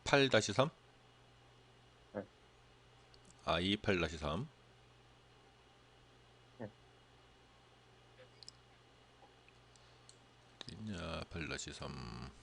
8-3? 네, I 8-3. 네. 어디냐 8-3.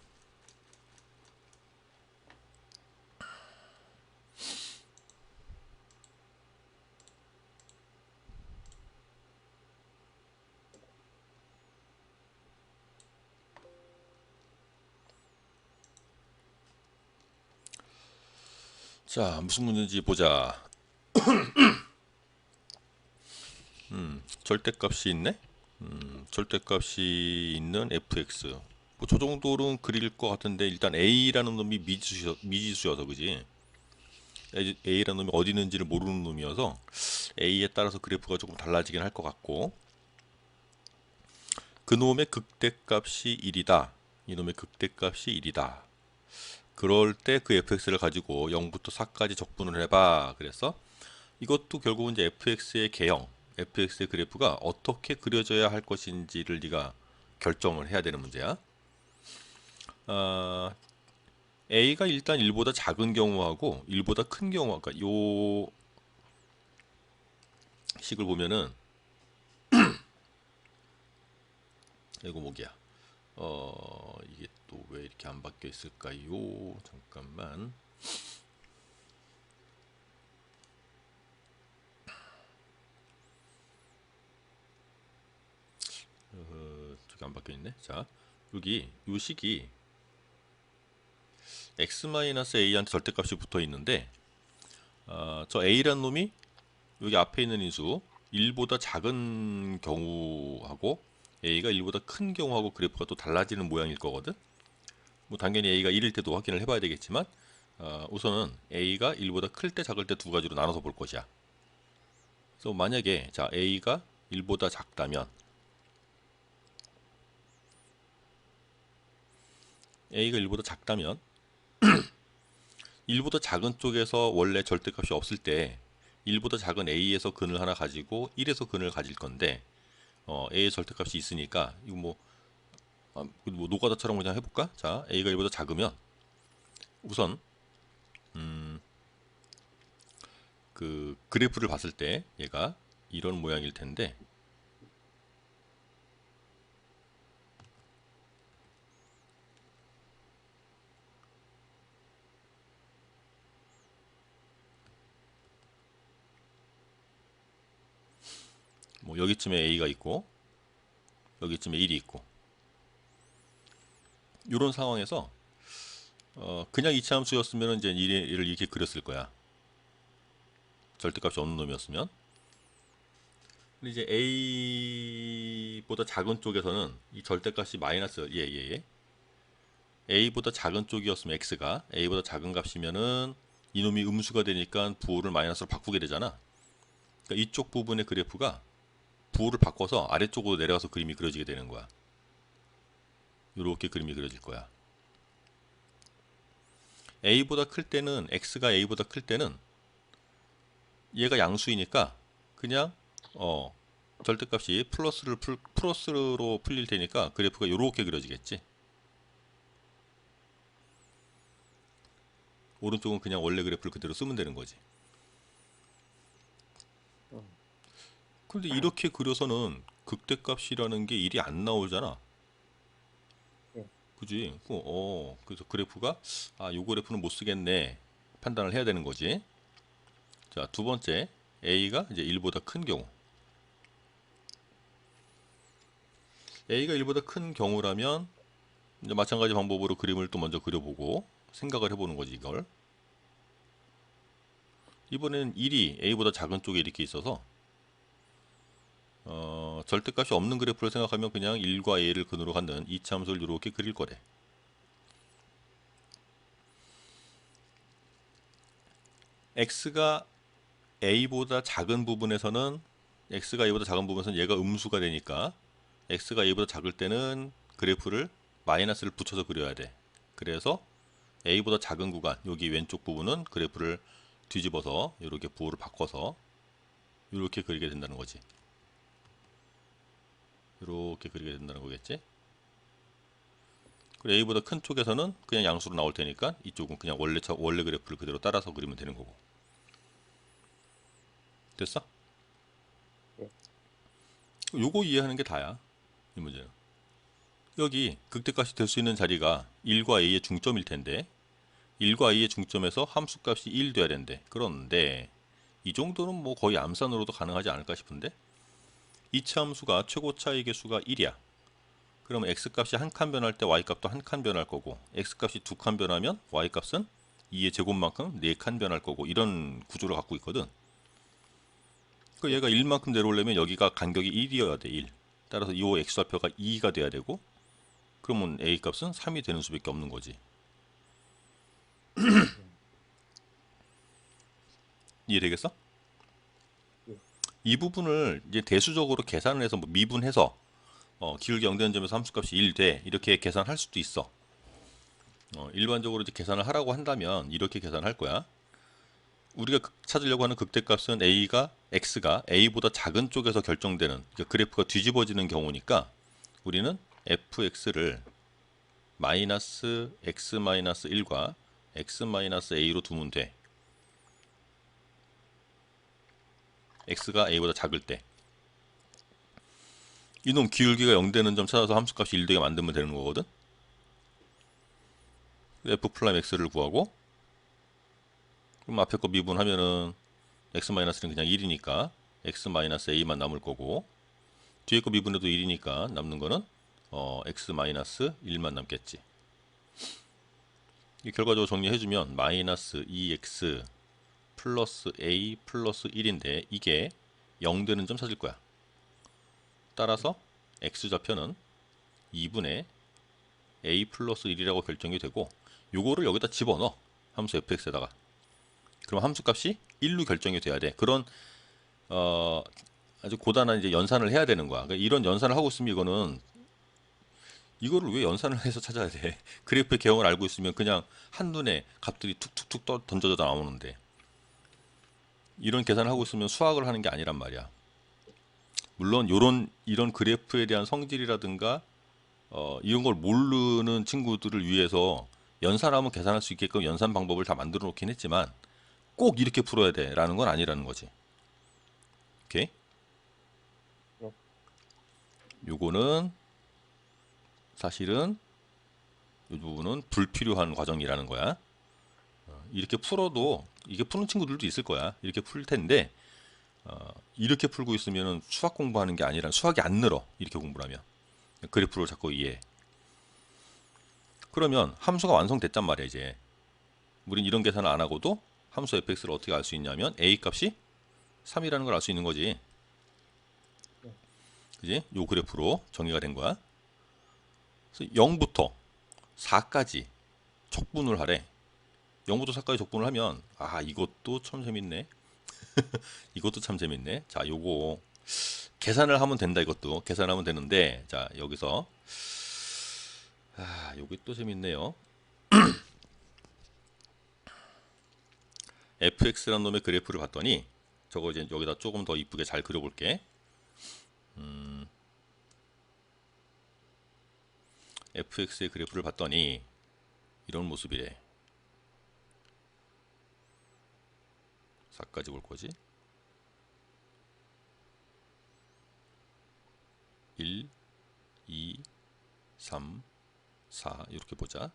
자, 무슨 문제인지 보자. 절대값이 있네? 절대값이 있는 fx. 뭐 저 정도는 그릴 것 같은데 일단 a라는 놈이 미지수여서 그지? a라는 놈이 어디 있는지를 모르는 놈이어서 a에 따라서 그래프가 조금 달라지긴 할 것 같고, 그놈의 극대값이 1이다. 이놈의 극대값이 1이다. 그럴 때 그 fx를 가지고 0부터 4까지 적분을 해봐. 그래서 이것도 결국은 이제 fx의 개형, fx의 그래프가 어떻게 그려져야 할 것인지를 네가 결정을 해야 되는 문제야. 아, a가 일단 1보다 작은 경우하고 1보다 큰 경우, 그러니까 요 식을 보면은 이거 뭐야? 이게 또 왜 이렇게 안 바뀌어 있을까요? 잠깐만. 저기 안 바뀌어 있네. 자, 여기 요 식이 x-a한테 절대값이 붙어 있는데, 저 a라는 놈이 여기 앞에 있는 인수 1보다 작은 경우하고 a가 1보다 큰 경우하고 그래프가 또 달라지는 모양일 거거든. 뭐 당연히 a가 1일 때도 확인을 해봐야 되겠지만, 우선은 a가 1보다 클 때 작을 때 두 가지로 나눠서 볼 것이야. 그래서 만약에 자 a가 1보다 작다면 a가 1보다 작다면 1보다 작은 쪽에서 원래 절대값이 없을 때 1보다 작은 a에서 근을 하나 가지고 1에서 근을 가질 건데, a의 절대값이 있으니까 이거 뭐 노가다처럼 그냥 해볼까? 자, a가 1보다 작으면 우선 그 그래프를 봤을 때 얘가 이런 모양일 텐데, 뭐 여기쯤에 a가 있고 여기쯤에 1이 있고, 이런 상황에서 그냥 이차함수였으면 이제 1을 이렇게 그렸을 거야. 절대값이 없는 놈이었으면. 근데 이제 a보다 작은 쪽에서는 이 절대값이 마이너스 예. a보다 작은 쪽이었으면 x가 a보다 작은 값이면은 이놈이 음수가 되니까 부호를 마이너스로 바꾸게 되잖아. 그러니까 이쪽 부분의 그래프가 부호를 바꿔서 아래쪽으로 내려가서 그림이 그려지게 되는 거야. 이렇게 그림이 그려질 거야. a보다 클 때는 x가 a보다 클 때는 얘가 양수이니까 그냥 절대값이 플러스로 풀릴 테니까 그래프가 이렇게 그려지겠지. 오른쪽은 그냥 원래 그래프를 그대로 쓰면 되는 거지. 음, 근데 이렇게 그려서는 극대값이라는 게 일이 안 나오잖아. 네, 그지? 그래서 그래프가 요 그래프는 못 쓰겠네 판단을 해야 되는 거지. 자, 두 번째 a가 이제 1보다 큰 경우. a가 1보다 큰 경우라면 이제 마찬가지 방법으로 그림을 또 먼저 그려보고 생각을 해보는 거지 이걸. 이번에는 1이 a보다 작은 쪽에 이렇게 있어서 절대값이 없는 그래프를 생각하면 그냥 1과 a를 근으로 갖는 이차함수를 이렇게 그릴 거래. x가 a보다 작은 부분에서는 x가 a보다 작은 부분에서는 얘가 음수가 되니까 x가 a보다 작을 때는 그래프를 마이너스를 붙여서 그려야 돼. 그래서 a보다 작은 구간 여기 왼쪽 부분은 그래프를 뒤집어서 이렇게 부호를 바꿔서 이렇게 그리게 된다는 거지. 이렇게 그리게 된다는 거겠지. 그리고 A보다 큰 쪽에서는 그냥 양수로 나올 테니까 이쪽은 그냥 원래 그래프를 그대로 따라서 그리면 되는 거고. 됐어? 예. 요거 이해하는 게 다야. 이 문제는. 여기 극대값이 될 수 있는 자리가 1과 A의 중점일 텐데 1과 A의 중점에서 함수값이 1 돼야 된대. 그런데 이 정도는 뭐 거의 암산으로도 가능하지 않을까 싶은데 이차 함수가 최고차의 개수가 1이야. 그러면 x값이 한 칸 변할 때 y값도 한 칸 변할 거고 x값이 두 칸 변하면 y값은 2의 제곱만큼 4칸 변할 거고 이런 구조를 갖고 있거든. 그 얘가 1만큼 내려오려면 여기가 간격이 1이어야 돼. 1. 따라서 이 x좌표가 2가 돼야 되고 그러면 a값은 3이 되는 수밖에 없는 거지. 음. 이해되겠어? 예. 이 부분을 이제 대수적으로 계산을 해서 뭐 미분해서 기울기 0되는 점에서 함수값이 1 돼. 이렇게 계산할 수도 있어. 일반적으로 이제 계산을 하라고 한다면 이렇게 계산할 거야. 우리가 찾으려고 하는 극대값은 x가 a보다 작은 쪽에서 결정되는 그러니까 그래프가 뒤집어지는 경우니까 우리는 fx를 마이너스 x 마이너스 1과 x 마이너스 a로 두면 돼. x가 a보다 작을 때. 이놈 기울기가 0 되는 점 찾아서 함수값이 1 되게 만들면 되는 거거든. f 플라임 x를 구하고 그럼 앞에 거 미분하면은 x-는 그냥 1이니까 x-a만 남을 거고 뒤에 거 미분해도 1이니까 남는 거는 x-1만 남겠지. 이 결과적으로 정리해주면 마이너스 2x 플러스 a 플러스 1인데 이게 0 되는 점 찾을 거야. 따라서 x좌표는 2분의 a 플러스 1이라고 결정이 되고 요거를 여기다 집어넣어. 함수 fx에다가. 그럼 함수값이 1로 결정이 돼야 돼. 그런 아주 고단한 이제 연산을 해야 되는 거야. 그러니까 이런 연산을 하고 있으면 이거를 왜 연산을 해서 찾아야 돼? 그래프의 개형을 알고 있으면 그냥 한눈에 값들이 툭툭툭 던져져 나오는데 이런 계산을 하고 있으면 수학을 하는 게 아니란 말이야. 물론 이런 그래프에 대한 성질이라든가 이런 걸 모르는 친구들을 위해서 연산하면 계산할 수 있게끔 연산 방법을 다 만들어 놓긴 했지만 꼭 이렇게 풀어야 돼라는 건 아니라는 거지. 오케이? 예. 요거는 사실은 이 부분은 불필요한 과정이라는 거야. 이렇게 풀어도 이게 푸는 친구들도 있을 거야. 이렇게 풀 텐데 이렇게 풀고 있으면 수학 공부하는 게 아니라 수학이 안 늘어. 이렇게 공부를 하면 그래프를 자꾸 이해해. 그러면 함수가 완성됐단 말이야. 이제 우린 이런 계산을 안 하고도 함수 fx를 어떻게 알 수 있냐면 a 값이 3이라는 걸 알 수 있는 거지. 예. 그지? 요 그래프로 정의가 된 거야. 그래서 0부터 4까지 적분을 하래. 0부터 4까지 적분을 하면 이것도 참 재밌네. 이것도 참 재밌네. 자, 요거 계산을 하면 된다. 이것도 계산하면 되는데 자, 여기서 요게 또 재밌네요. fx라는 놈의 그래프를 봤더니 저거 이제 여기다 조금 더 이쁘게 잘 그려볼게. fx의 그래프를 봤더니 이런 모습이래. 4까지 볼 거지. 1, 2, 3, 4 이렇게 보자.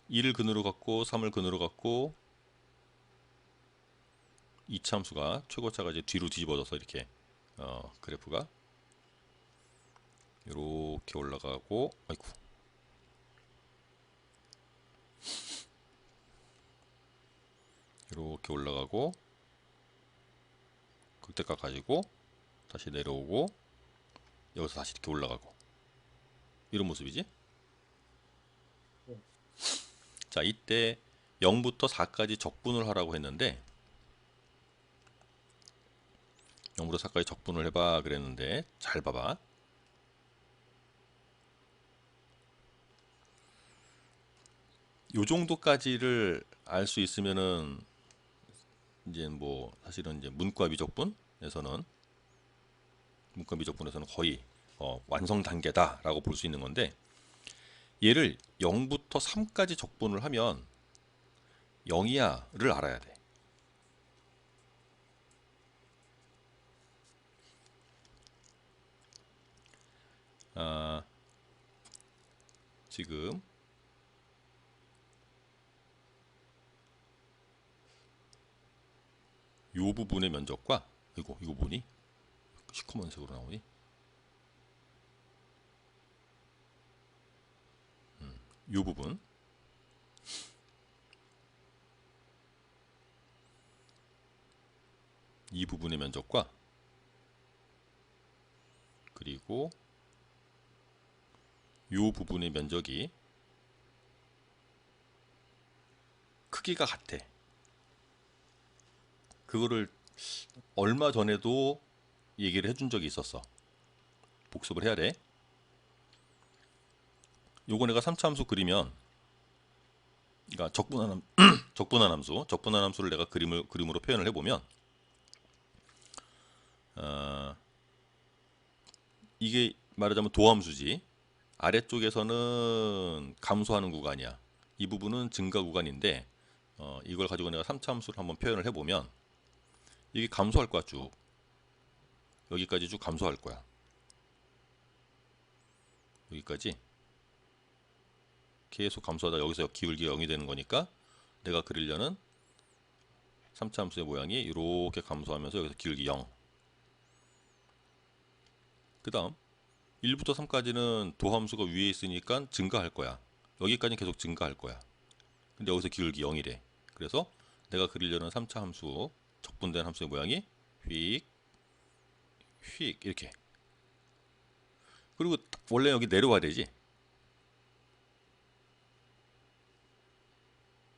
2를 근으로 갖고 3을 근으로 갖고 이참수가 최고차가 이제 뒤로 뒤집어져서 이렇게 그래프가 이렇게 올라가고 아이고 이렇게 올라가고 극대값 가지고 다시 내려오고 여기서 다시 이렇게 올라가고 이런 모습이지. 예. 자, 이때 0부터 4까지 적분을 하라고 했는데 0부터 4까지 적분을 해봐 그랬는데 잘 봐봐. 요 정도까지를 알 수 있으면은 이제 뭐 사실은 이제 문과 미적분에서는 거의 완성 단계다라고 볼 수 있는 건데, 얘를 0부터 3까지 적분을 하면 0이야를 알아야 돼. 아, 지금 요 부분의 면적과, 이거 뭐니? 시커먼색으로 나오니? 요 부분, 이 부분의 면적과, 그리고 요 부분의 면적이 크기가 같아. 그거를 얼마 전에도 얘기를 해준 적이 있었어. 복습을 해야 돼. 요거 내가 3차 함수 그리면, 그러니까 적분한 함수를 내가 그림으로 표현을 해보면, 이게 말하자면 도함수지. 아래쪽에서는 감소하는 구간이야. 이 부분은 증가 구간인데, 이걸 가지고 내가 3차 함수를 한번 표현을 해보면, 이게 감소할 거야, 쭉. 여기까지 쭉 감소할 거야. 여기까지 계속 감소하다 여기서 기울기 0이 되는 거니까, 내가 그리려는 3차 함수의 모양이 이렇게 감소하면서 여기서 기울기 0. 그 다음 1부터 3까지는 도함수가 위에 있으니까 증가할 거야. 여기까지는 계속 증가할 거야. 근데 여기서 기울기 0이래. 그래서 내가 그리려는 3차 함수, 적분된 함수의 모양이 휙, 휙 이렇게. 그리고 원래 여기 내려와야 되지.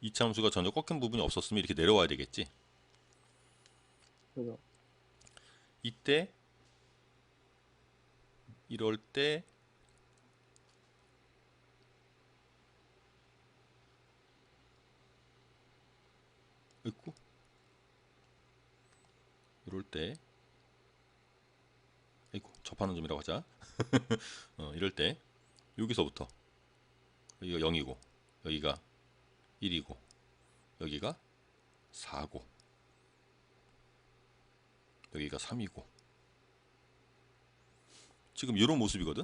2차 함수가 전혀 꺾인 부분이 없었으면 이렇게 내려와야 되겠지. 그죠? 이때 이럴 때 있고, 이럴 때, 아이고 접하는 점이라고 하자. 이럴 때 여기서부터 여기가 0이고, 여기가 1이고, 여기가 4고, 여기가 3이고, 지금 이런 모습이거든.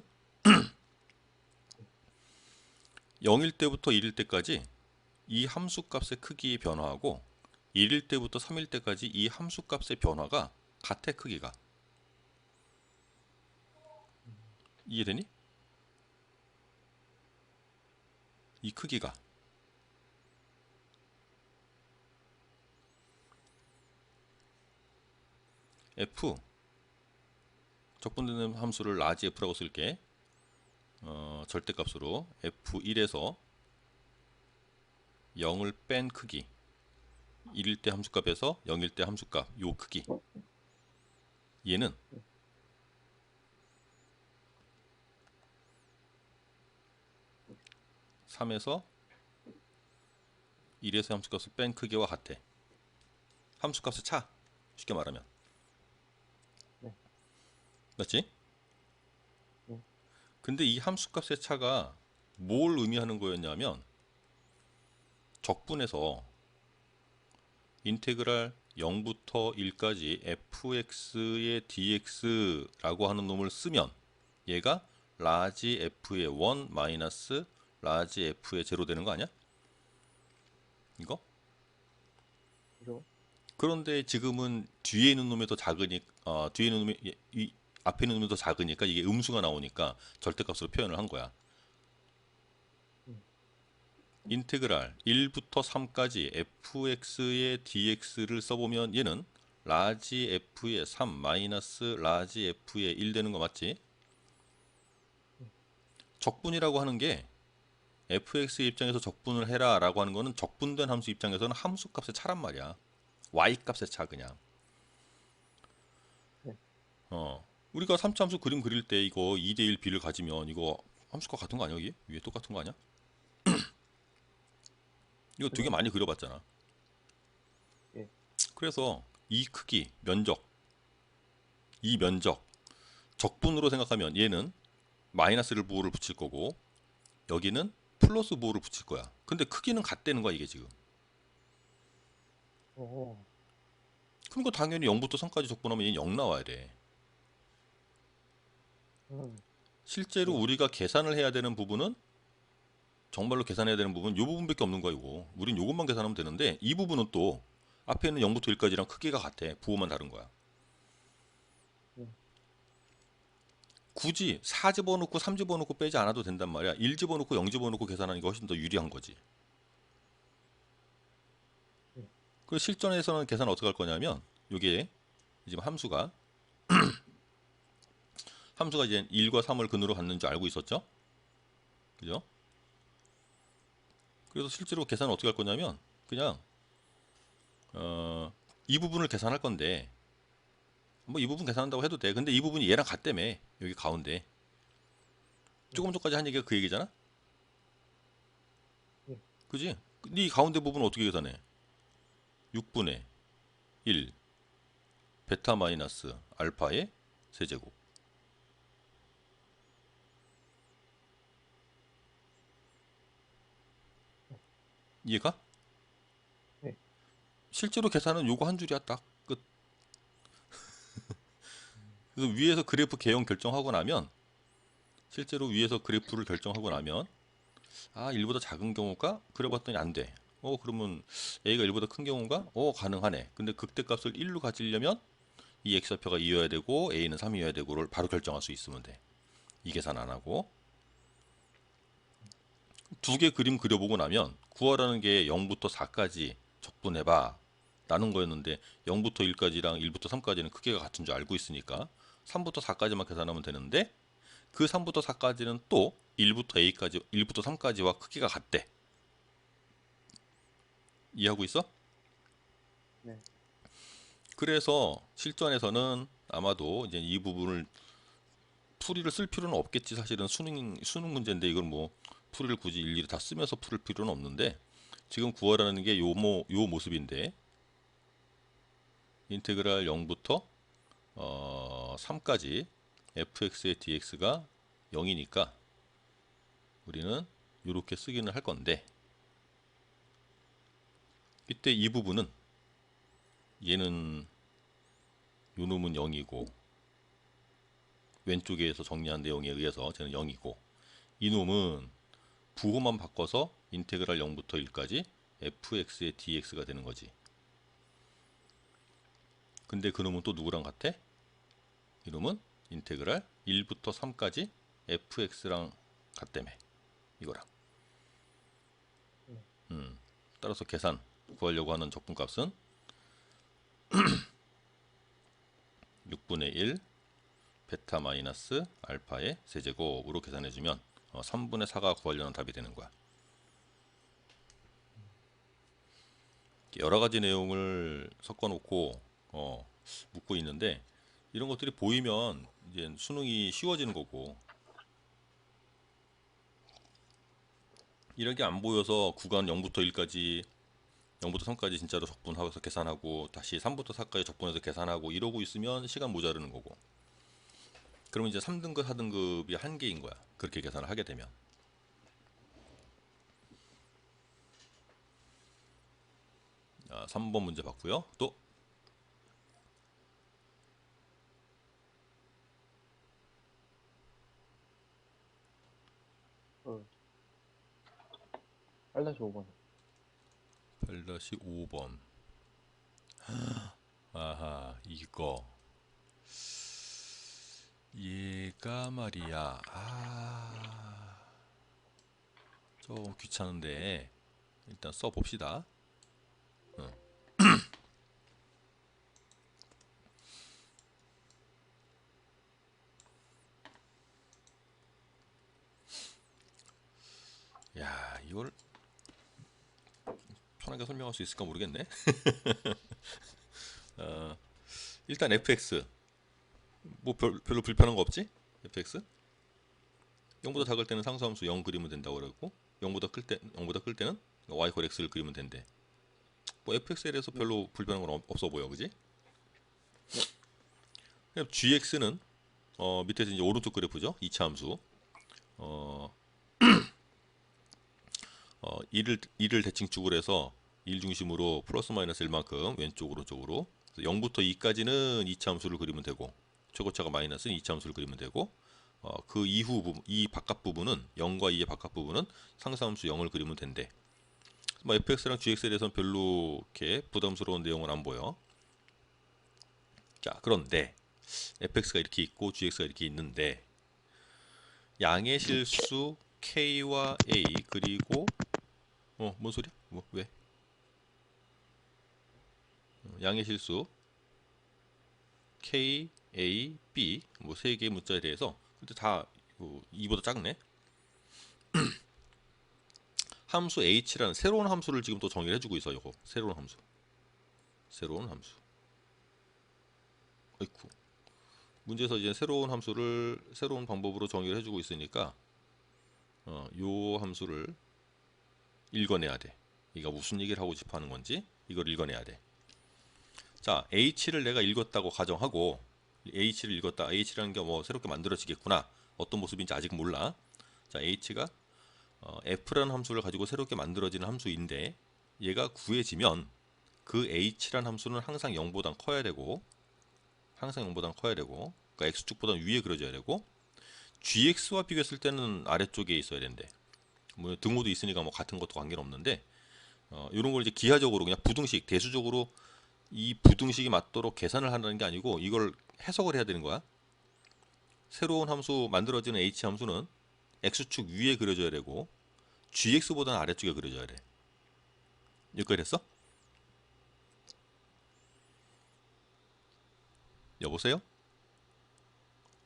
0일 때부터 1일 때까지 이 함수 값의 크기의 변화하고, 1일 때부터 3일 때까지 이 함수 값의 변화가 같아. 크기가 이해되니? 이 크기가 f, 적분되는 함수를 라지 f라고 쓸게. 절대값으로 f1에서 0을 뺀 크기, 1일 때 함수값에서 0일 때 함수값 요 크기, 얘는 3에서 1에서 함수값을 뺀 크기와 같아. 함수값의 차, 쉽게 말하면. 네. 맞지? 네. 근데 이 함수값의 차가 뭘 의미하는 거였냐면, 적분에서 인테그랄 0부터 1까지 fx의 dx라고 하는 놈을 쓰면 얘가 라지 f의 1 마이너스 라지 f의 0 되는 거 아니야? 이거? 그죠? 그런데 지금은 뒤에 있는 놈이 더 작으니, 뒤에 있는 놈이 이 앞에 있는 놈이 더 작으니까 이게 음수가 나오니까 절대값으로 표현을 한 거야. 인테그랄 1부터 3까지 fx의 dx를 써보면 얘는 라지 f의 3 마이너스 라지 f의 1 되는 거 맞지? 적분이라고 하는 게 fx 입장에서 적분을 해라 라고 하는 거는, 적분된 함수 입장에서는 함수 값의 차란 말이야. y 값의 차 그냥. 네. 우리가 3차 함수 그림 그릴 때 이거 2대1 b를 가지면 이거 함수가 같은 거 아니야? 여기? 위에 똑같은 거 아니야? 이거 되게 그죠? 많이 그려봤잖아. 예. 그래서 이 크기, 면적, 이 면적, 적분으로 생각하면 얘는 마이너스를 부호를 붙일 거고 여기는 플러스 부호를 붙일 거야. 근데 크기는 같다는 거야 이게 지금. 어, 그러니까 당연히 0부터 3까지 적분하면 얘는 0 나와야 돼. 음, 실제로 네, 우리가 계산을 해야 되는 부분은 정말로 계산해야 되는 부분은 이 부분밖에 없는 거야 이거. 우린 요것만 계산하면 되는데 이 부분은 또 앞에 있는 0부터 1까지랑 크기가 같아. 부호만 다른 거야. 네, 굳이 4 집어넣고 3 집어넣고 빼지 않아도 된단 말이야. 1 집어넣고 0 집어넣고 계산하는 게 훨씬 더 유리한 거지. 네, 그 실전에서는 계산 어떻게 할 거냐면 요게 지금 함수가 이제 1과 3을 근으로 갖는 줄 알고 있었죠? 그죠? 그래서 실제로 계산은 어떻게 할 거냐면 그냥 이 부분을 계산할 건데 뭐 이 부분 계산한다고 해도 돼. 근데 이 부분이 얘랑 같다며. 여기 가운데. 네, 조금 전까지 한 얘기가 그 얘기잖아? 네. 그지? 근데 이 가운데 부분은 어떻게 계산해? 6분의 1 베타 마이너스 알파의 세제곱. 이해가? 네. 실제로 계산은 요거 한 줄이야 딱 끝. 음, 그래서 위에서 그래프 개형 결정하고 나면 실제로 위에서 그래프를 결정하고 나면 아 1보다 작은 경우가 그래 봤더니 안 돼. 그러면 A가 1보다 큰 경우가 가능하네. 근데 극대값을 1로 가지려면 이 x좌표가 2여야 되고 A는 3이어야 되고를 바로 결정할 수 있으면 돼. 이 계산 안 하고 두 개 그림 그려보고 나면 구하라는 게 0부터 4까지 적분해봐 라는 거였는데 0부터 1까지랑 1부터 3까지는 크기가 같은 줄 알고 있으니까 3부터 4까지만 계산하면 되는데 그 3부터 4까지는 또 1부터 A까지 1부터 3까지와 크기가 같대. 이해하고 있어? 네, 그래서 실전에서는 아마도 이제 이 부분을 풀이를 쓸 필요는 없겠지. 사실은 수능 문제인데 이걸 뭐 풀이를 굳이 일일이 다 쓰면서 풀을 필요는 없는데 지금 구하라는 게 요 모습인데 인테그랄 0부터 3까지 fx의 dx가 0이니까 우리는 이렇게 쓰기는 할 건데 이때 이 부분은 얘는 요 놈은 0이고 왼쪽에서 정리한 내용에 의해서 쟤는 0이고 이 놈은 부호만 바꿔서 인테그랄 0부터 1까지 fx의 dx가 되는 거지. 근데 그 놈은 또 누구랑 같아? 이놈은 인테그랄 1부터 3까지 fx랑 같다며. 이거랑. 네. 따라서 계산 구하려고 하는 적분값은 6분의 1 베타 마이너스 알파의 세제곱으로 계산해주면 3분의 4가 구하려는 답이 되는 거야. 여러 가지 내용을 섞어놓고 묻고 있는데 이런 것들이 보이면 이제 수능이 쉬워지는 거고 이런 게 안 보여서 구간 0부터 1까지 0부터 3까지 진짜로 적분하면서 계산하고 다시 3부터 4까지 적분해서 계산하고 이러고 있으면 시간 모자르는 거고 그러면 이제 3등급 4등급이 한계인 거야. 그렇게 계산을 하게 되면 3번 문제 봤고요. 또 어, 8-5번. 8-5번 아하 이거 얘가 말이야 좀 귀찮은데 일단 써봅시다. 야 이걸 편하게 설명할 수 있을까 모르겠네. 일단 fx 뭐 별로 불편한 거 없지? fx 0보다 작을 때는 상수함수 0 그리면 된다고 그랬고 0보다 클 때는 y 콜 x를 그리면 된대. 뭐 fx에 대해서 네, 별로 불편한 건 없어 보여, 그지? 네, 그냥 gx는 밑에서 이제 오른쪽 그래프죠. 2차 함수. 어, 1을 대칭축을 해서 1 중심으로 플러스 마이너스 1만큼 왼쪽 오른쪽으로 0부터 2까지는 2차 함수를 그리면 되고 최고차가 마이너스는 2차 함수를 그리면 되고 그 이후 부분, 이 바깥 부분은 0과 2의 바깥 부분은 상수함수 0을 그리면 된대. 뭐 fx랑 gx에 대해서는 별로 이렇게 부담스러운 내용은 안 보여. 자, 그런데 fx가 이렇게 있고 gx가 이렇게 있는데 양의 실수 k와 a 그리고 뭔 소리야? 뭐 왜? 양의 실수 k, a, b 뭐 세 개의 문자에 대해서 근데 다 2보다 작네. 함수 h라는 새로운 함수를 지금 또 정의를 해주고 있어요. 이거 새로운 함수. 새로운 함수. 어이쿠. 문제에서 이제 새로운 함수를 새로운 방법으로 정의를 해주고 있으니까 요 함수를 읽어내야 돼. 이가 무슨 얘기를 하고 싶어 하는 건지 이걸 읽어내야 돼. 자, h를 내가 읽었다고 가정하고 h를 읽었다. h라는 게 뭐 새롭게 만들어지겠구나. 어떤 모습인지 아직 몰라. 자, h가 f라는 함수를 가지고 새롭게 만들어지는 함수인데 얘가 구해지면 그 h라는 함수는 항상 0보다 커야 되고 항상 0보다 커야 되고 그러니까 x축보다 위에 그려져야 되고 gx와 비교했을 때는 아래쪽에 있어야 된대. 뭐 등호도 있으니까 뭐 같은 것도 관계는 없는데 이런 걸 이제 기하적으로 그냥 부등식 대수적으로 이 부등식이 맞도록 계산을 하는 게 아니고 이걸 해석을 해야 되는 거야. 새로운 함수 만들어지는 h 함수는 x축 위에 그려져야 되고 gx보다는 아래쪽에 그려져야 돼. 여기까지 됐어? 여보세요?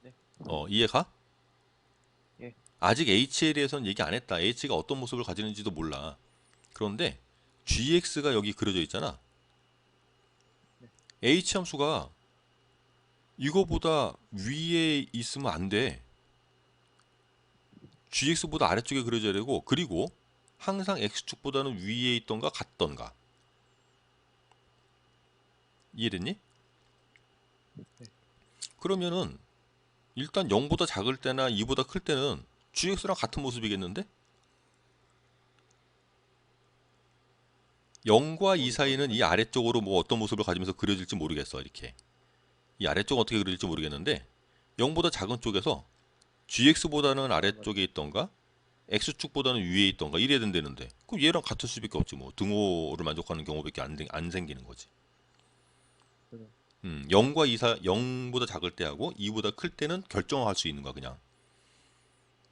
네. 이해가? 예. 아직 h에 대해서는 얘기 안 했다. h가 어떤 모습을 가지는지도 몰라. 그런데 gx가 여기 그려져 있잖아. 네. h 함수가 이거보다 위에 있으면 안 돼. gx보다 아래쪽에 그려져야 되고 그리고 항상 x축보다는 위에 있던가 같던가. 이해됐니? 네. 그러면은 일단 0보다 작을 때나 2보다 클 때는 gx랑 같은 모습이겠는데? 0과 2 사이는 이 아래쪽으로 뭐 어떤 모습을 가지면서 그려질지 모르겠어. 이렇게. 이 아래쪽 어떻게 그려질지 모르겠는데 0보다 작은 쪽에서 gx보다는 아래쪽에 있던가 x축보다는 위에 있던가 이래야 된다는데 그럼 얘랑 같을 수밖에 없지 뭐 등호를 만족하는 경우밖에 안 생기는 거지. 그죠. 0과 2 사 0보다 작을 때 하고 2보다 클 때는 결정할 수 있는 거야 그냥.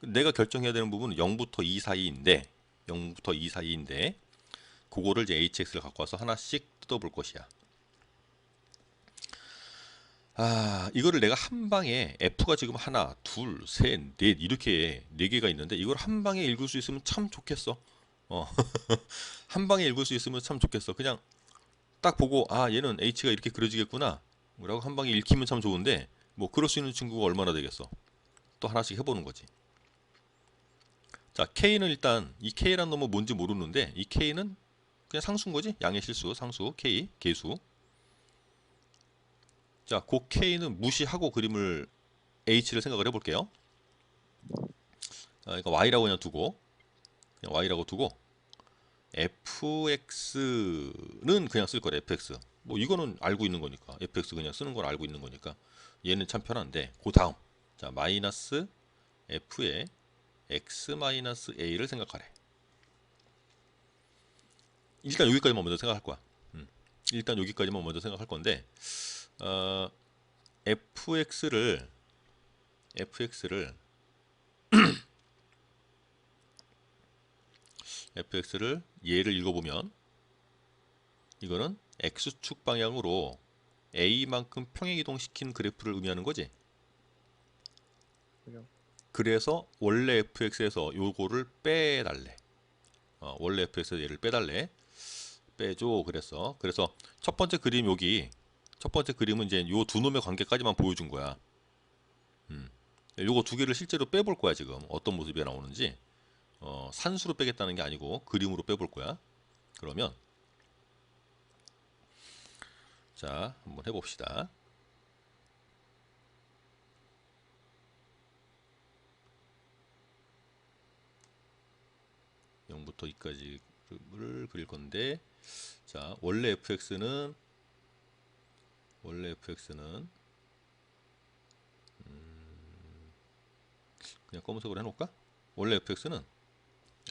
내가 결정해야 되는 부분은 0부터 2 사이인데 0부터 2 사이인데 그거를 이제 hx를 갖고 와서 하나씩 뜯어볼 것이야. 이거를 내가 한 방에 f가 지금 하나, 둘, 셋, 넷 이렇게 네 개가 있는데 이걸 한 방에 읽을 수 있으면 참 좋겠어. 어, 한 방에 읽을 수 있으면 참 좋겠어. 그냥 딱 보고 얘는 h가 이렇게 그려지겠구나. 라고 한 방에 읽히면 참 좋은데 뭐 그럴 수 있는 친구가 얼마나 되겠어. 또 하나씩 해보는 거지. 자, k는 일단 이 k란 놈은 뭔지 모르는데 이 k는 그냥 상수인 거지. 양의 실수, 상수, k, 계수. 자, 그 k는 무시하고 그림을 h를 생각을 해볼게요. 그러니까 y라고 그냥 두고 y라고 두고 fx는 그냥 쓸 거래. fx. 뭐 이거는 알고 있는 거니까 fx 그냥 쓰는 걸 알고 있는 거니까 얘는 참 편한데 그 다음 자 마이너스 f의 x 마이너스 a를 생각하래. 일단 여기까지만 먼저 생각할 거야. 일단 여기까지만 먼저 생각할 건데 어, fx를 fx를 얘를 읽어보면 이거는 x축 방향으로 a만큼 평행이동시킨 그래프를 의미하는 거지. 그죠. 그래서 원래 fx에서 요거를 빼달래. 원래 fx에서 얘를 빼달래. 빼줘 그랬어. 그래서 첫 번째 그림 여기 첫 번째 그림은 이제 요 두 놈의 관계까지만 보여준 거야. 요거 두 개를 실제로 빼볼 거야 지금 어떤 모습이 나오는지. 산수로 빼겠다는 게 아니고 그림으로 빼볼 거야. 그러면 자 한번 해봅시다. 0부터 2까지를 그릴 건데, 자, 원래 fx는 그냥 검은색으로 해놓을까? 원래 fx는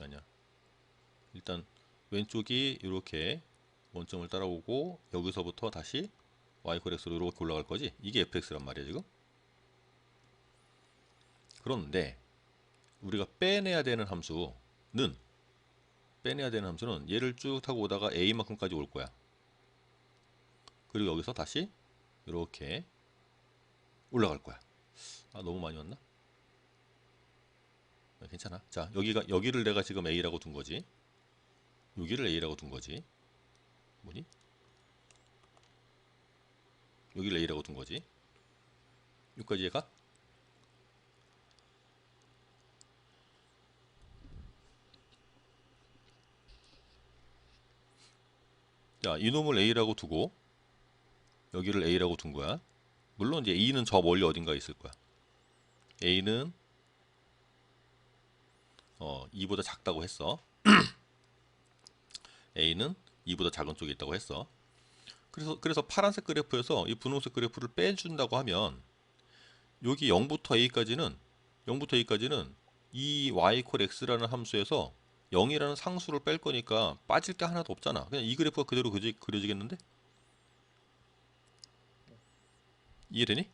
아니야. 일단 왼쪽이 이렇게 원점을 따라오고 여기서부터 다시 y x로 이렇게 올라갈 거지. 이게 fx란 말이야 지금. 그런데 우리가 빼내야 되는 함수는 얘를 쭉 타고 오다가 a만큼까지 올 거야. 그리고 여기서 다시 이렇게 올라갈 거야. 아, 너무 많이 왔나? 괜찮아. 자, 여기를 내가 지금 a라고 둔 거지. 여기를 a라고 둔 거지. 뭐니? 여기를 a라고 둔 거지. 여기까지 얘가. 자, 이놈을 a라고 두고 여기를 a라고 둔 거야. 물론 이제 e는 저 멀리 어딘가에 있을 거야. a는 2보다 작다고 했어. a는 2보다 작은 쪽에 있다고 했어. 그래서 파란색 그래프에서 이 분홍색 그래프를 빼준다고 하면 여기 0부터 a까지는 이 y 콜 x라는 함수에서 0이라는 상수를 뺄 거니까 빠질 게 하나도 없잖아. 그냥 이 그래프가 그대로 그려지겠는데? 이해되니?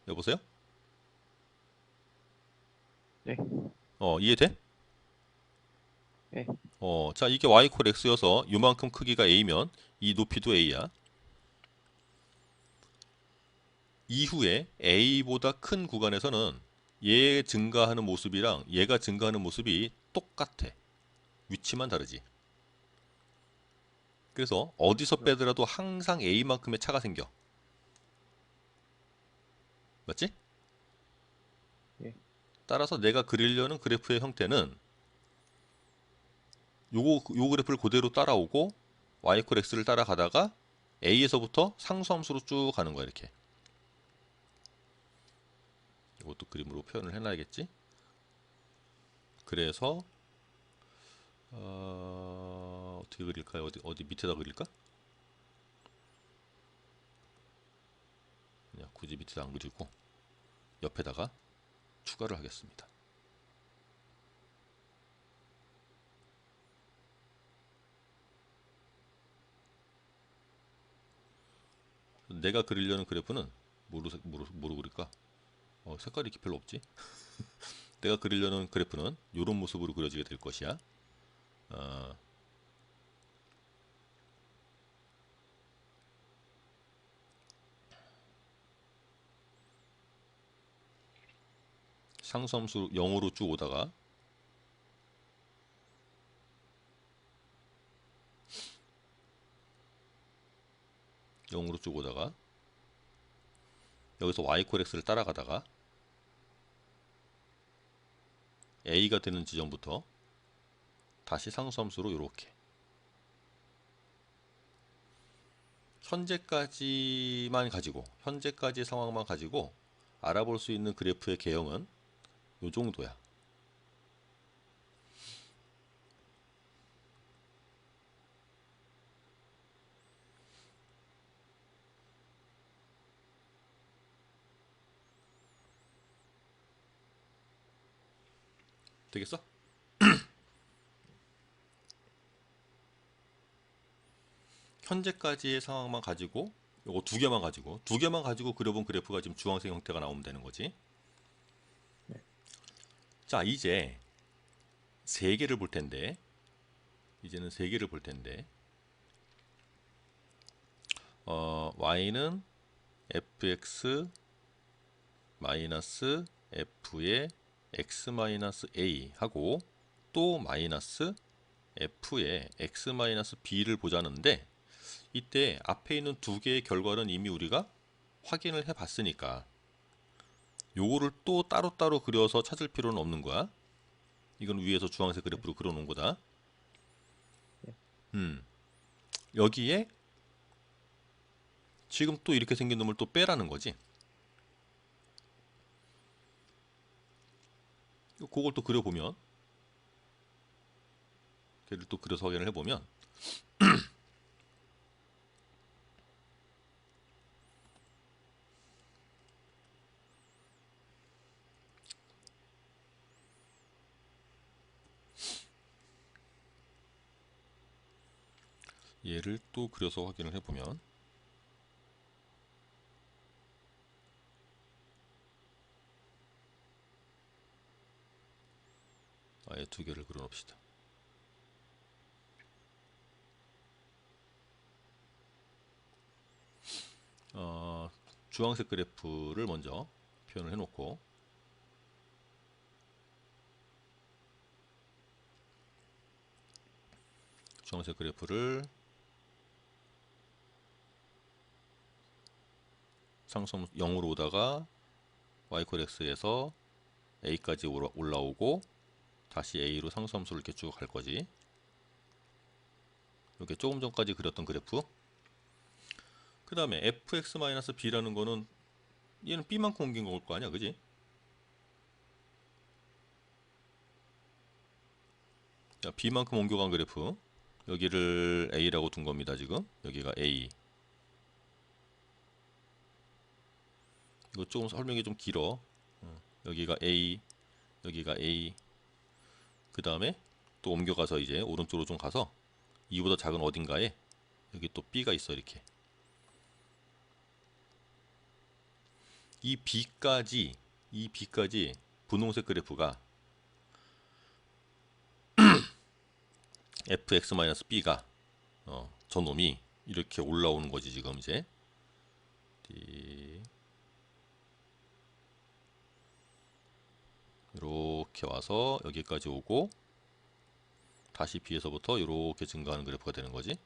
여보세요? 네. 이해돼? 네. 자, 이게 y 콜 x여서 이만큼 크기가 a면 이 높이도 a야. 이후에 a보다 큰 구간에서는 얘 증가하는 모습이랑 얘가 증가하는 모습이 똑같아. 위치만 다르지. 그래서 어디서 빼더라도 항상 a만큼의 차가 생겨. 맞지? 예. 따라서 내가 그리려는 그래프의 형태는 요 그래프를 그대로 따라오고 y 콜 x를 따라가다가 a에서부터 상수함수로 쭉 가는 거야. 이렇게. 이것도 그림으로 표현을 해놔야겠지. 그래서 어떻게 그릴까요? 어디 밑에다 그릴까? 그냥 굳이 밑에다 안 그리고 옆에다가 추가를 하겠습니다. 내가 그리려는 그래프는 뭐로 그릴까? 색깔이 이렇게 별로 없지? 내가 그리려는 그래프는 이런 모습으로 그려지게 될 것이야. 상수함수 0으로 쭉 오다가 여기서 y 콜 x를 따라가다가 a가 되는 지점부터 다시 상수함수로 이렇게 현재까지 상황만 가지고 알아볼 수 있는 그래프의 개형은 요 정도야. 되겠어? 현재까지의 상황만 가지고 요거 두 개만 가지고 그려본 그래프가 지금 주황색 형태가 나오면 되는 거지. 네. 자, 이제 세 개를 볼 텐데 y는 fx 마이너스 f의 x 마이너스 a 하고 또 마이너스 f의 x 마이너스 b를 보자는데, 이때 앞에 있는 두 개의 결과는 이미 우리가 확인을 해 봤으니까 요거를 또 따로따로 그려서 찾을 필요는 없는 거야. 이건 위에서 주황색 그래프로 그려 놓은 거다. 여기에 지금 또 이렇게 생긴 놈을 또 빼라는 거지. 그걸 또 그려보면, 걔를 또 그려서 확인을 해보면, 얘를 또 그려서 확인을 해보면, 아예 두 개를 그려 놓읍시다. 주황색 그래프를 먼저 표현을 해놓고, 주황색 그래프를 상승 0으로 오다가 y=x에서 a까지 올라오고 다시 a로 상수함수를 이렇게 쭉 갈 거지. 이렇게 조금 전까지 그렸던 그래프. 그 다음에 fx-b라는 거는 얘는 b만큼 옮긴 걸 거 아니야, 그지? 자, b만큼 옮겨간 그래프. 여기를 a라고 둔 겁니다, 지금. 여기가 a. 이거 조금 설명이 좀 길어. 여기가 a, 여기가 a. 그 다음에 또 옮겨가서 이제 오른쪽으로 좀 가서 2보다 작은 어딘가에 여기 또 b가 있어, 이렇게. 이 b까지 분홍색 그래프가 fx-b가 저놈이 이렇게 올라오는 거지, 지금 이제. 이렇게 와서 여기까지 오고 다시 b에서부터 이렇게 증가하는 그래프가 되는 거지.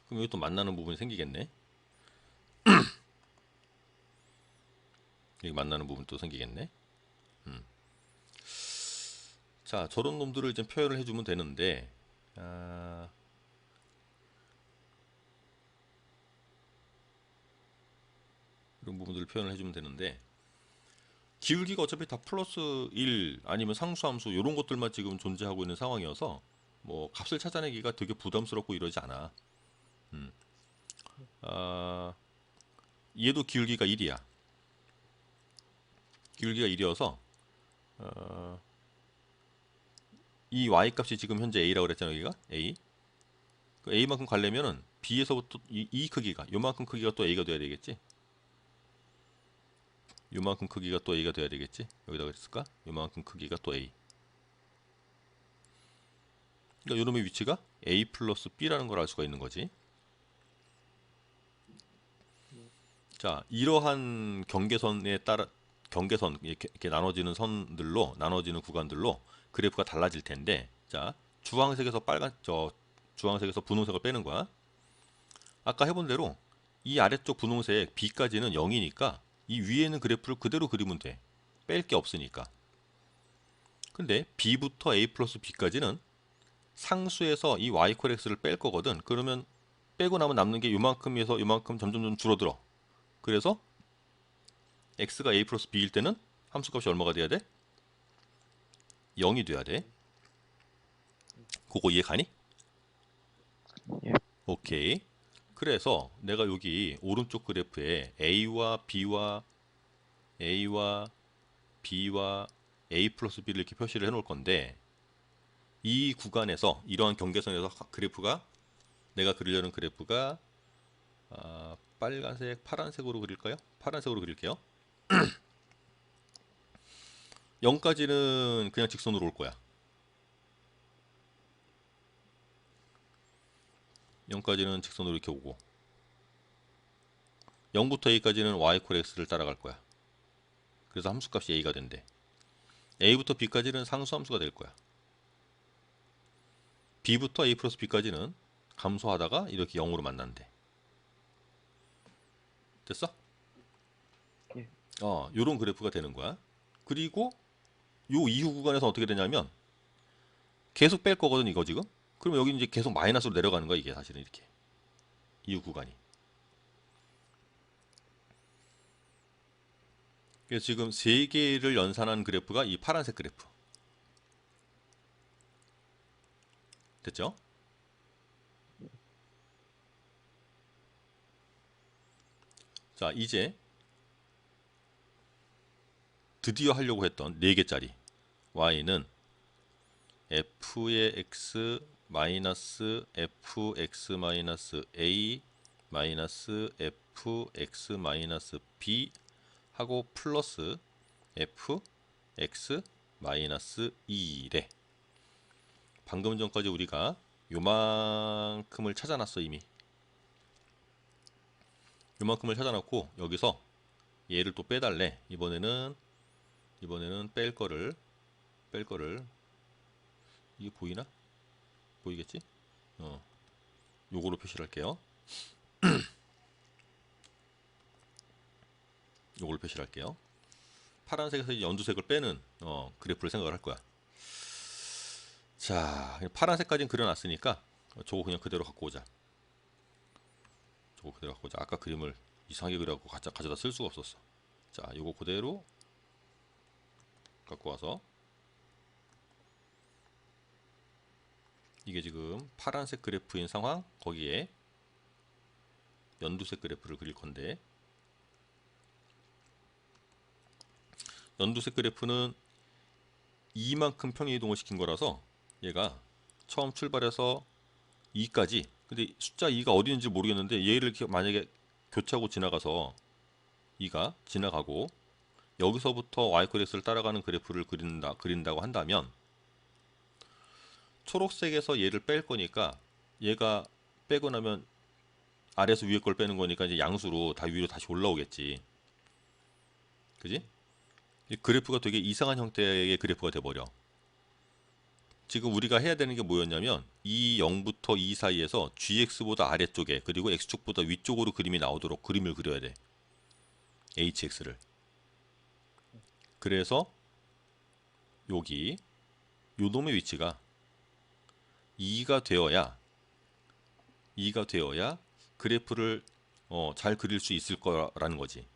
그럼 여기 또 만나는 부분이 생기겠네. 여기 만나는 부분 또 생기겠네. 자, 저런 놈들을 이제 표현을 해주면 되는데, 이런 부분들을 표현을 해주면 되는데, 기울기가 어차피 다 플러스 1 아니면 상수함수 이런 것들만 지금 존재하고 있는 상황이어서 뭐 값을 찾아내기가 되게 부담스럽고 이러지 않아. 얘도 기울기가 1이야. 기울기가 1이어서 이 y 값이 지금 현재 a라고 그랬잖아. 여기가 a. 그 a만큼 가려면은 b에서부터 이 크기가 요만큼 크기가 또 a가 돼야 되겠지. 요만큼 크기가 또 a가 돼야 되겠지. 여기다가 그랬을까? 요만큼 크기가 또 a. 그러니까 요놈의 위치가 a 플러스 b라는 걸 알 수가 있는 거지. 자, 이러한 경계선에 따라 경계선 이렇게 나눠지는 선들로 나눠지는 구간들로 그래프가 달라질 텐데, 자, 주황색에서 주황색에서 분홍색을 빼는 거야. 아까 해본 대로 이 아래쪽 분홍색 b까지는 0이니까 이 위에 있는 그래프를 그대로 그리면 돼. 뺄 게 없으니까. 근데 b부터 a 플러스 b까지는 상수에서 이 y=x를 뺄 거거든. 그러면 빼고 나면 남는 게 요만큼에서 요만큼 점점 줄어들어. 그래서 x가 a 플러스 b일 때는 함수값이 얼마가 돼야 돼? 0이 돼야 돼. 그거 이해 가니? 예. 오케이. 그래서 내가 여기 오른쪽 그래프에 a와 b와 a 플러스 b를 이렇게 표시를 해 놓을 건데, 이 구간에서 이러한 경계선에서 그래프가 내가 그리려는 그래프가 빨간색, 파란색으로 그릴까요? 파란색으로 그릴게요. 0까지는 그냥 직선으로 올 거야. 0까지는 직선으로 이렇게 오고 0부터 a까지는 y=x를 따라갈 거야. 그래서 함수값이 a가 된대. a부터 b까지는 상수함수가 될 거야. b부터 a 플러스 b까지는 감소하다가 이렇게 0으로 만난대. 됐어? 예. 요런 그래프가 되는 거야. 그리고 요 이후 구간에서 어떻게 되냐면 계속 뺄 거거든 이거 지금. 그럼 여기 이제 계속 마이너스로 내려가는 거야 이게 사실은 이렇게 이후 구간이. 그래서 지금 세 개를 연산한 그래프가 이 파란색 그래프. 됐죠? 자, 이제 드디어 하려고 했던 4개짜리 y는 f의 x 마이너스 fx 마이너스 a 마이너스 fx 마이너스 b 하고 플러스 fx 마이너스 2래. 방금 전까지 우리가 요만큼을 찾아놨어 이미. 요만큼을 찾아놨고 여기서 얘를 또 빼달래. 이번에는 뺄 거를 이게 보이나? 보이겠지? 요거로 표시를 할게요. 요걸로 표시를 할게요. 파란색에서 연두색을 빼는 그래프를 생각을 할 거야. 자, 파란색까지는 그려놨으니까 저거 그냥 그대로 갖고 오자. 아까 그림을 이상하게 그려갖고 가져다 쓸 수가 없었어. 자, 요거 그대로 갖고 와서 이게 지금 파란색 그래프인 상황, 거기에 연두색 그래프를 그릴 건데, 연두색 그래프는 이만큼 평행이동을 시킨 거라서 얘가 처음 출발해서 2까지, 근데 숫자 2가 어디 있는지 모르겠는데 얘를 만약에 교차하고 지나가서 2가 지나가고 여기서부터 y-x를 따라가는 그래프를 그린다고 한다면 초록색에서 얘를 뺄 거니까 얘가 빼고 나면 아래에서 위에 걸 빼는 거니까 이제 양수로 다 위로 다시 올라오겠지. 그지? 이 그래프가 되게 이상한 형태의 그래프가 돼버려. 지금 우리가 해야 되는 게 뭐였냐면 이 0부터 2 사이에서 gx보다 아래쪽에 그리고 x축보다 위쪽으로 그림이 나오도록 그림을 그려야 돼. hx를. 그래서 여기 요 놈의 위치가 2가 되어야 그래프를 잘 그릴 수 있을 거라는 거지.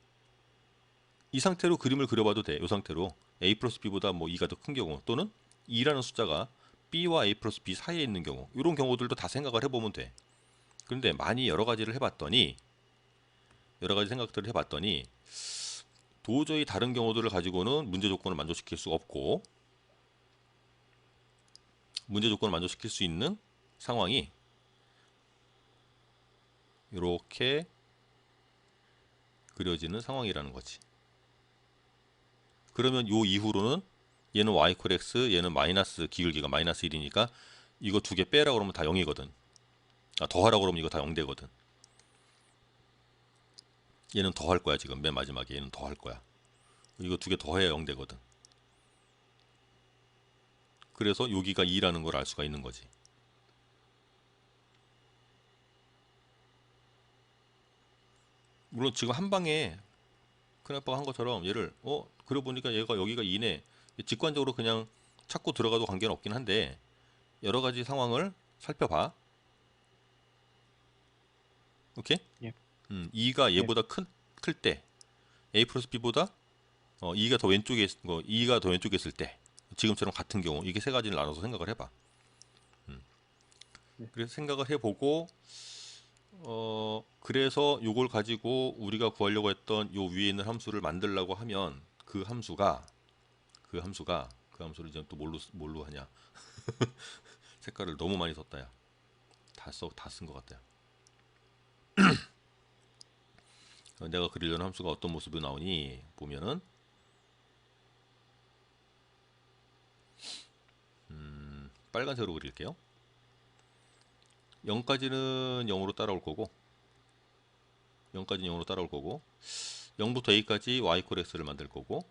이 상태로 그림을 그려봐도 돼. 이 상태로 a 플러스 b보다 뭐 2가 더 큰 경우 또는 2라는 숫자가 b와 a 플러스 b 사이에 있는 경우 이런 경우들도 다 생각을 해보면 돼. 그런데 많이 여러 가지 생각들을 해봤더니 도저히 다른 경우들을 가지고는 문제 조건을 만족시킬 수가 없고 문제 조건을 만족시킬 수 있는 상황이 이렇게 그려지는 상황이라는 거지. 그러면 요 이후로는 얘는 y 콜 x, 얘는 마이너스 기울기가 마이너스 1이니까 이거 두 개 빼라 그러면 다 0이거든. 더하라 그러면 이거 다 0 되거든. 얘는 더할 거야 지금 맨 마지막에 얘는 더할 거야. 이거 두 개 더해야 0 되거든. 그래서 여기가 2라는 걸 알 수가 있는 거지. 물론 지금 한 방에 큰아빠가 한 것처럼 얘를 그려보니까 얘가 여기가 2네. 직관적으로 그냥 찾고 들어가도 관계는 없긴 한데 여러 가지 상황을 살펴봐. 오케이? 예. 2가 예. 얘보다 클 때 a 플러스 b보다 2가 더 왼쪽에 2가 더 왼쪽에 있을 때 지금처럼 같은 경우 이게 세 가지를 나눠서 생각을 해봐. 네. 그래서 생각을 해보고 그래서 요걸 가지고 우리가 구하려고 했던 요 위에 있는 함수를 만들려고 하면 그 함수를 이제 또 뭘로 하냐? 색깔을 너무 많이 썼다 야. 다 쓴 것 같다 야. 내가 그리려는 함수가 어떤 모습이 나오니 보면은 빨간색으로 그릴게요. 0까지는 0으로 따라올 거고 0부터 a까지 y 콜 x를 만들 거고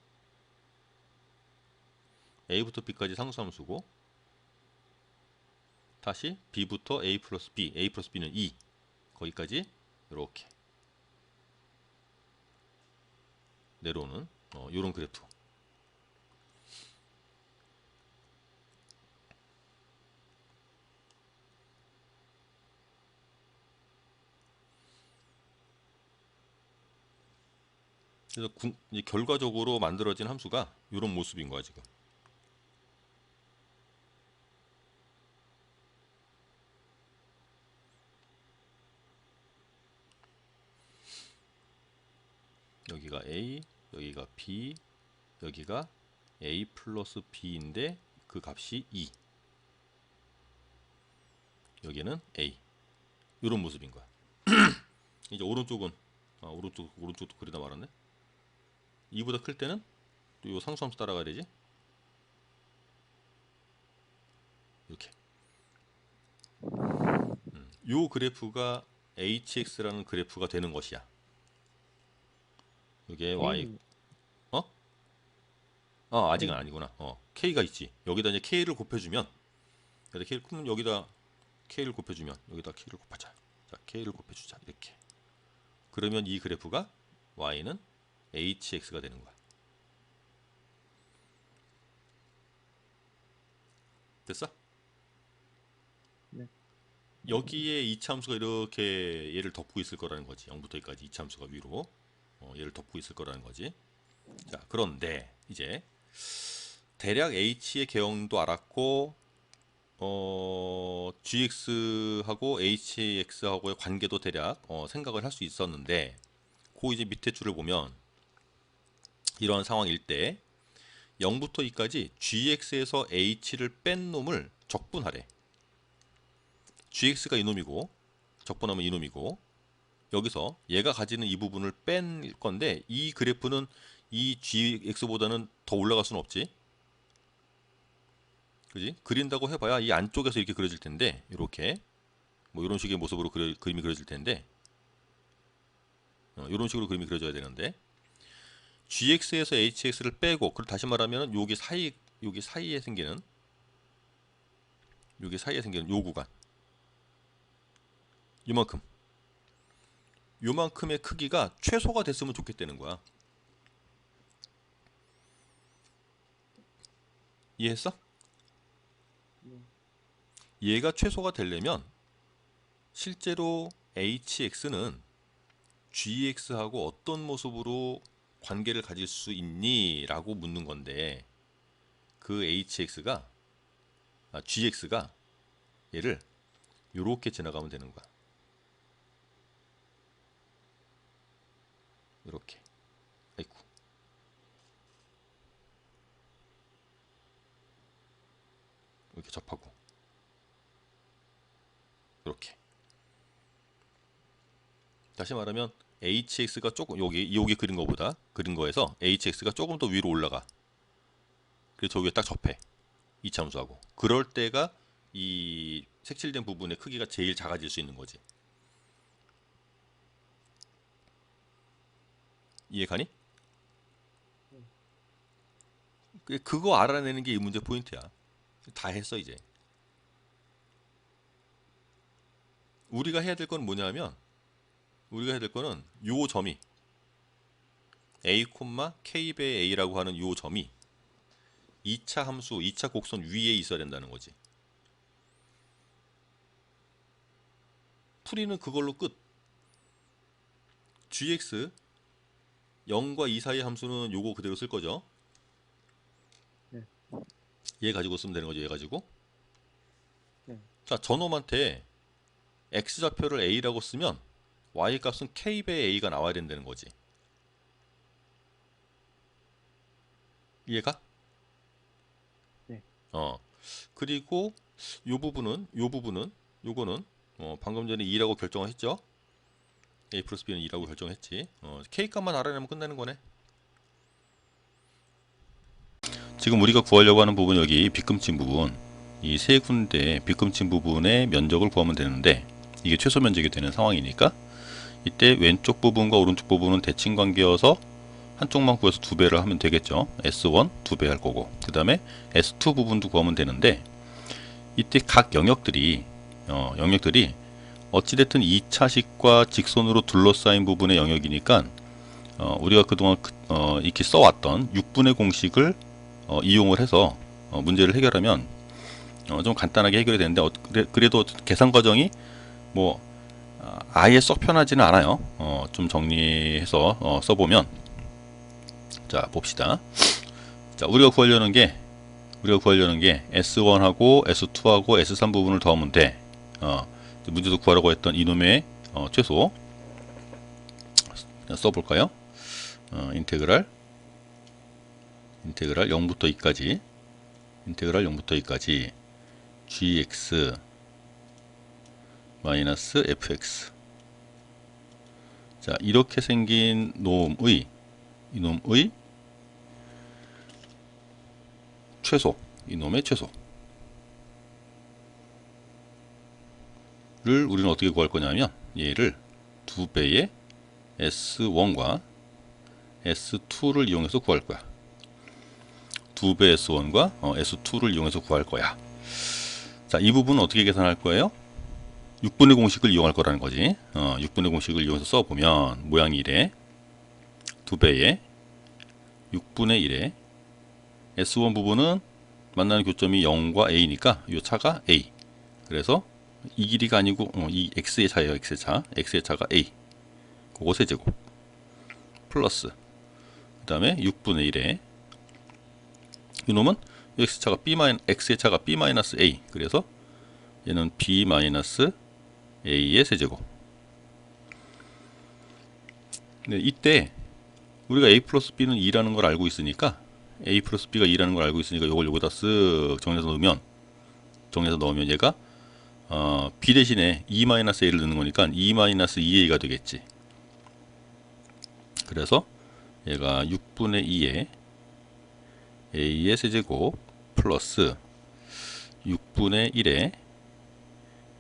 a부터 b까지 상수함수고 다시 b부터 a 플러스 b는 2 거기까지 이렇게 내려오는 요런 그래프. 그래서 이제 결과적으로 만들어진 함수가 요런 모습인 거야 지금. 여기가 A, 여기가 B, 여기가 A 플러스 B인데 그 값이 2. 여기는 A. 이런 모습인 거야. 이제 오른쪽은 오른쪽도 그리다 말았네. 2보다 클 때는 또 요 상수함수 따라가야 되지. 이렇게. 요 그래프가 hx라는 그래프가 되는 것이야. 이게 y. 아직은 아니구나. k가 있지. 여기다 이제 k를 곱해주면, 여기다 k를 곱해주면, 여기다 k를 곱하자. 자, k를 곱해주자. 이렇게. 그러면 이 그래프가 y는 hx가 되는 거야. 됐어? 네. 여기에 이차함수가 이렇게 얘를 덮고 있을 거라는 거지. 0부터 2까지 이차함수가 위로 얘를 덮고 있을 거라는 거지. 자, 그런데 이제 대략 h의 개형도 알았고 gx하고 hx하고의 관계도 대략 생각을 할 수 있었는데, 그 이제 밑에 줄을 보면 이런 상황일 때 0부터 2까지 gx에서 h를 뺀 놈을 적분하래. gx가 이놈이고 적분하면 이놈이고, 여기서 얘가 가지는 이 부분을 뺀 건데, 이 그래프는 이 gx보다는 더 올라갈 수는 없지. 그지? 그린다고 해봐야 이 안쪽에서 이렇게 그려질 텐데, 이렇게 뭐 이런 식의 모습으로 그림이 그려질 텐데, 이런 식으로 그림이 그려져야 되는데, gx에서 hx를 빼고, 그리고 다시 말하면 여기 사이에 생기는 요 구간, 요만큼의 크기가 최소가 됐으면 좋겠다는 거야. 이해했어? 얘가 최소가 되려면 실제로 hx는 gx하고 어떤 모습으로 관계를 가질 수 있니? 라고 묻는 건데, 그 gx가 얘를 요렇게 지나가면 되는 거야. 요렇게. 아이쿠. 이렇게 접하고 이렇게. 다시 말하면 hx가 조금 여기 그린 거에서 hx가 조금 더 위로 올라가. 그래서 저기에 딱 접해. 이차함수하고. 그럴 때가 이 색칠된 부분의 크기가 제일 작아질 수 있는 거지. 이해가니? 그거 알아내는 게 이 문제 포인트야. 다 했어 이제. 우리가 해야 될 건 뭐냐면, 요 점이 a, k 배 a라고 하는 요 점이 2차 함수, 2차 곡선 위에 있어야 된다는 거지. 풀이는 그걸로 끝. gx 0과 2 사이의 함수는 요거 그대로 쓸 거죠. 네. 얘 가지고 쓰면 되는 거죠. 얘 가지고. 네. 자, 저놈한테 x좌표를 a라고 쓰면 y 값은 k배 a가 나와야 된다는 거지. 이해가? 네. 그리고 요거는 방금 전에 2라고 결정을 했죠. a 플러스 b는 2라고 결정했지. k 값만 알아내면 끝나는 거네. 지금 우리가 구하려고 하는 부분, 여기 빗금친 부분, 이 세 군데 빗금친 부분의 면적을 구하면 되는데, 이게 최소 면적이 되는 상황이니까 이때 왼쪽 부분과 오른쪽 부분은 대칭 관계여서 한쪽만 구해서 2배를 하면 되겠죠. S1 2배 할 거고, 그 다음에 S2 부분도 구하면 되는데, 이때 각 영역들이 어찌됐든 2차식과 직선으로 둘러싸인 부분의 영역이니까 우리가 그동안 이렇게 써왔던 6분의 공식을 이용을 해서 문제를 해결하면 좀 간단하게 해결이 되는데 그래도 계산 과정이 뭐 아예 썩 편하지는 않아요. 좀 정리해서 써보면, 자 봅시다. 자 우리가 구하려는 게 S1하고 S2하고 S3 부분을 더하면 돼. 문제도 구하라고 했던 이놈의 최소 써볼까요? 인테그랄 0부터 2까지 gx 마이너스 fx. 자 이렇게 생긴 이놈의 최소, 이놈의 최소를 우리는 어떻게 구할 거냐면, 얘를 2배의 S1과 S2를 이용해서 구할 거야. 2배 S1과 S2를 이용해서 구할 거야. 자, 이 부분은 어떻게 계산할 거예요? 6분의 공식을 이용할 거라는 거지. 6분의 공식을 이용해서 써보면 모양이 이래. 2배의 6분의 1의 S1 부분은 만나는 교점이 0과 A니까 이 차가 A. 그래서 이 길이가 아니고 이 X의 차예요. X의 차가 A. 그거 세제곱 플러스 그 다음에 6분의 1에 이놈은 X의 차가 B-A. 그래서 얘는 B-A의 세제곱. 네, 이때 우리가 A 플러스 B는 2라는 걸 알고 있으니까 A 플러스 B가 2라는 걸 알고 있으니까 이걸 여기다 쓱 정리해서 넣으면 얘가 B 대신에 E-A를 넣는 거니까 E-2A가 되겠지. 그래서 얘가 6분의 2의 A의 세제곱 플러스 6분의 1의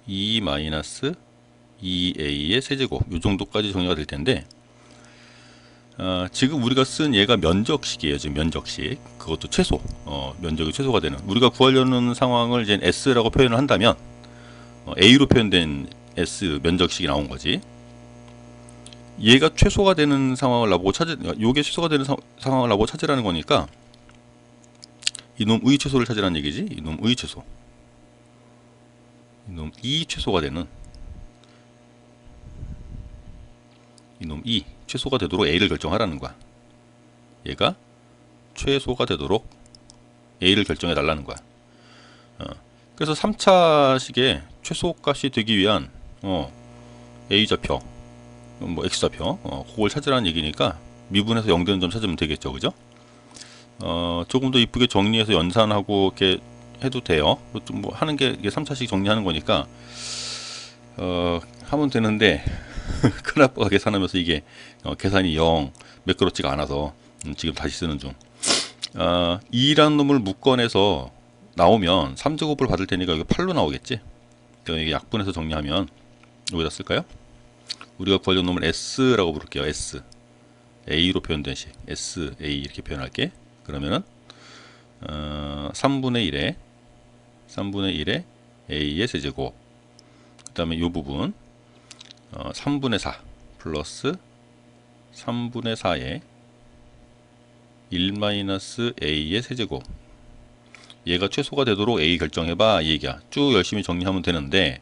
E-2A의 세제곱, 요 정도까지 정리가 될 텐데, 지금 우리가 쓴 얘가 면적식이에요. 지금 면적식. 그것도 최소. 면적이 최소가 되는. 우리가 구하려는 상황을 이제 S라고 표현을 한다면, A로 표현된 S 면적식이 나온 거지. 얘가 최소가 되는 상황을 나보고 요게 최소가 되는 상황을 나보고 찾으라는 거니까, 이놈의 최소를 찾으라는 얘기지. 이놈의 최소. 이놈 이 최소가 되는, 이놈 이 최소가 되도록 A를 결정하라는 거야. 얘가 최소가 되도록 A를 결정해 달라는 거야. 그래서 3차식의 최소값이 되기 위한 A좌표, 뭐 X좌표, 그걸 찾으라는 얘기니까 미분해서 0 되는 점 찾으면 되겠죠. 그죠? 조금 더 이쁘게 정리해서 연산하고 이렇게 해도 돼요. 뭐 하는 게 이게 3차식 정리하는 거니까 하면 되는데 큰아빠가 계산하면서 이게 계산이 영 매끄럽지가 않아서 지금 다시 쓰는 중. 2라는 놈을 묶어내서 나오면 3제곱을 받을 테니까 이거 8로 나오겠지. 그러니까 이게 약분해서 정리하면 여기다 쓸까요? 우리가 구하려는 놈을 S라고 부를게요. S. A로 표현된 식. S, A 이렇게 표현할게. 그러면은 3분의 1에 A의 세제곱, 그 다음에 이 부분 3분의 4 플러스 3분의 4에 1-A의 세제곱. 얘가 최소가 되도록 A 결정해봐 이 얘기야. 쭉 열심히 정리하면 되는데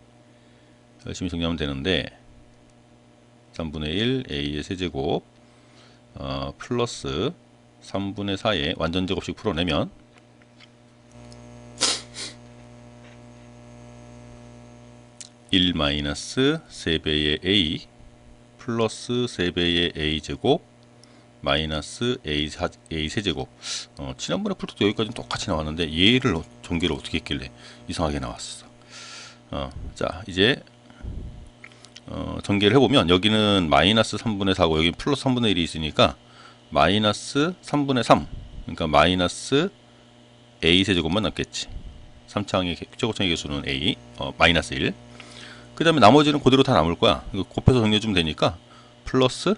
3분의 1 A의 세제곱 플러스 3분의 4에 완전제곱식 풀어내면 1-3배의 A 플러스 3배의 A제곱 마이너스 A 세제곱. 지난번에 풀 때도 여기까지는 똑같이 나왔는데 얘를 전개를 어떻게 했길래 이상하게 나왔어. 자 이제 전개를 해보면 여기는 마이너스 3분의 4고 여기 플러스 3분의 1이 있으니까 마이너스 3분의 3, 그러니까 마이너스 A 세제곱만 남겠지. 3차항의 최고차항의 개수는 A, 마이너스 1. 그 다음에 나머지는 그대로 다 남을 거야. 이거 곱해서 정리해주면 되니까 플러스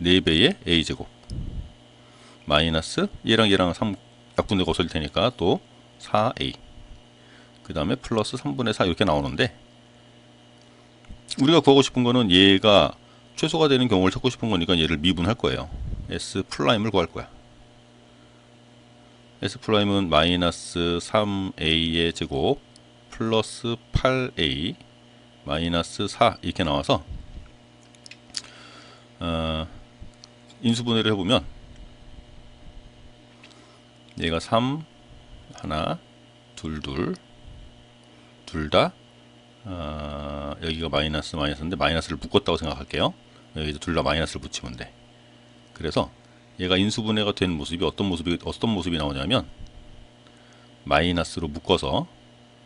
4배의 A제곱 마이너스 얘랑 3 약분되고 없어질 테니까 또 4A, 그 다음에 플러스 3분의 4 이렇게 나오는데, 우리가 구하고 싶은 거는 얘가 최소가 되는 경우를 찾고 싶은 거니까 얘를 미분할 거예요. S 프라임을 구할 거야. S 프라임은 마이너스 3a의 제곱 플러스 8a 마이너스 4 이렇게 나와서 인수분해를 해보면 얘가 3 하나 둘 다 여기가 마이너스인데 마이너스를 묶었다고 생각할게요. 여기도 둘 다 마이너스를 붙이면 돼. 그래서 얘가 인수분해가 된 모습이 어떤 모습이 나오냐면 마이너스로 묶어서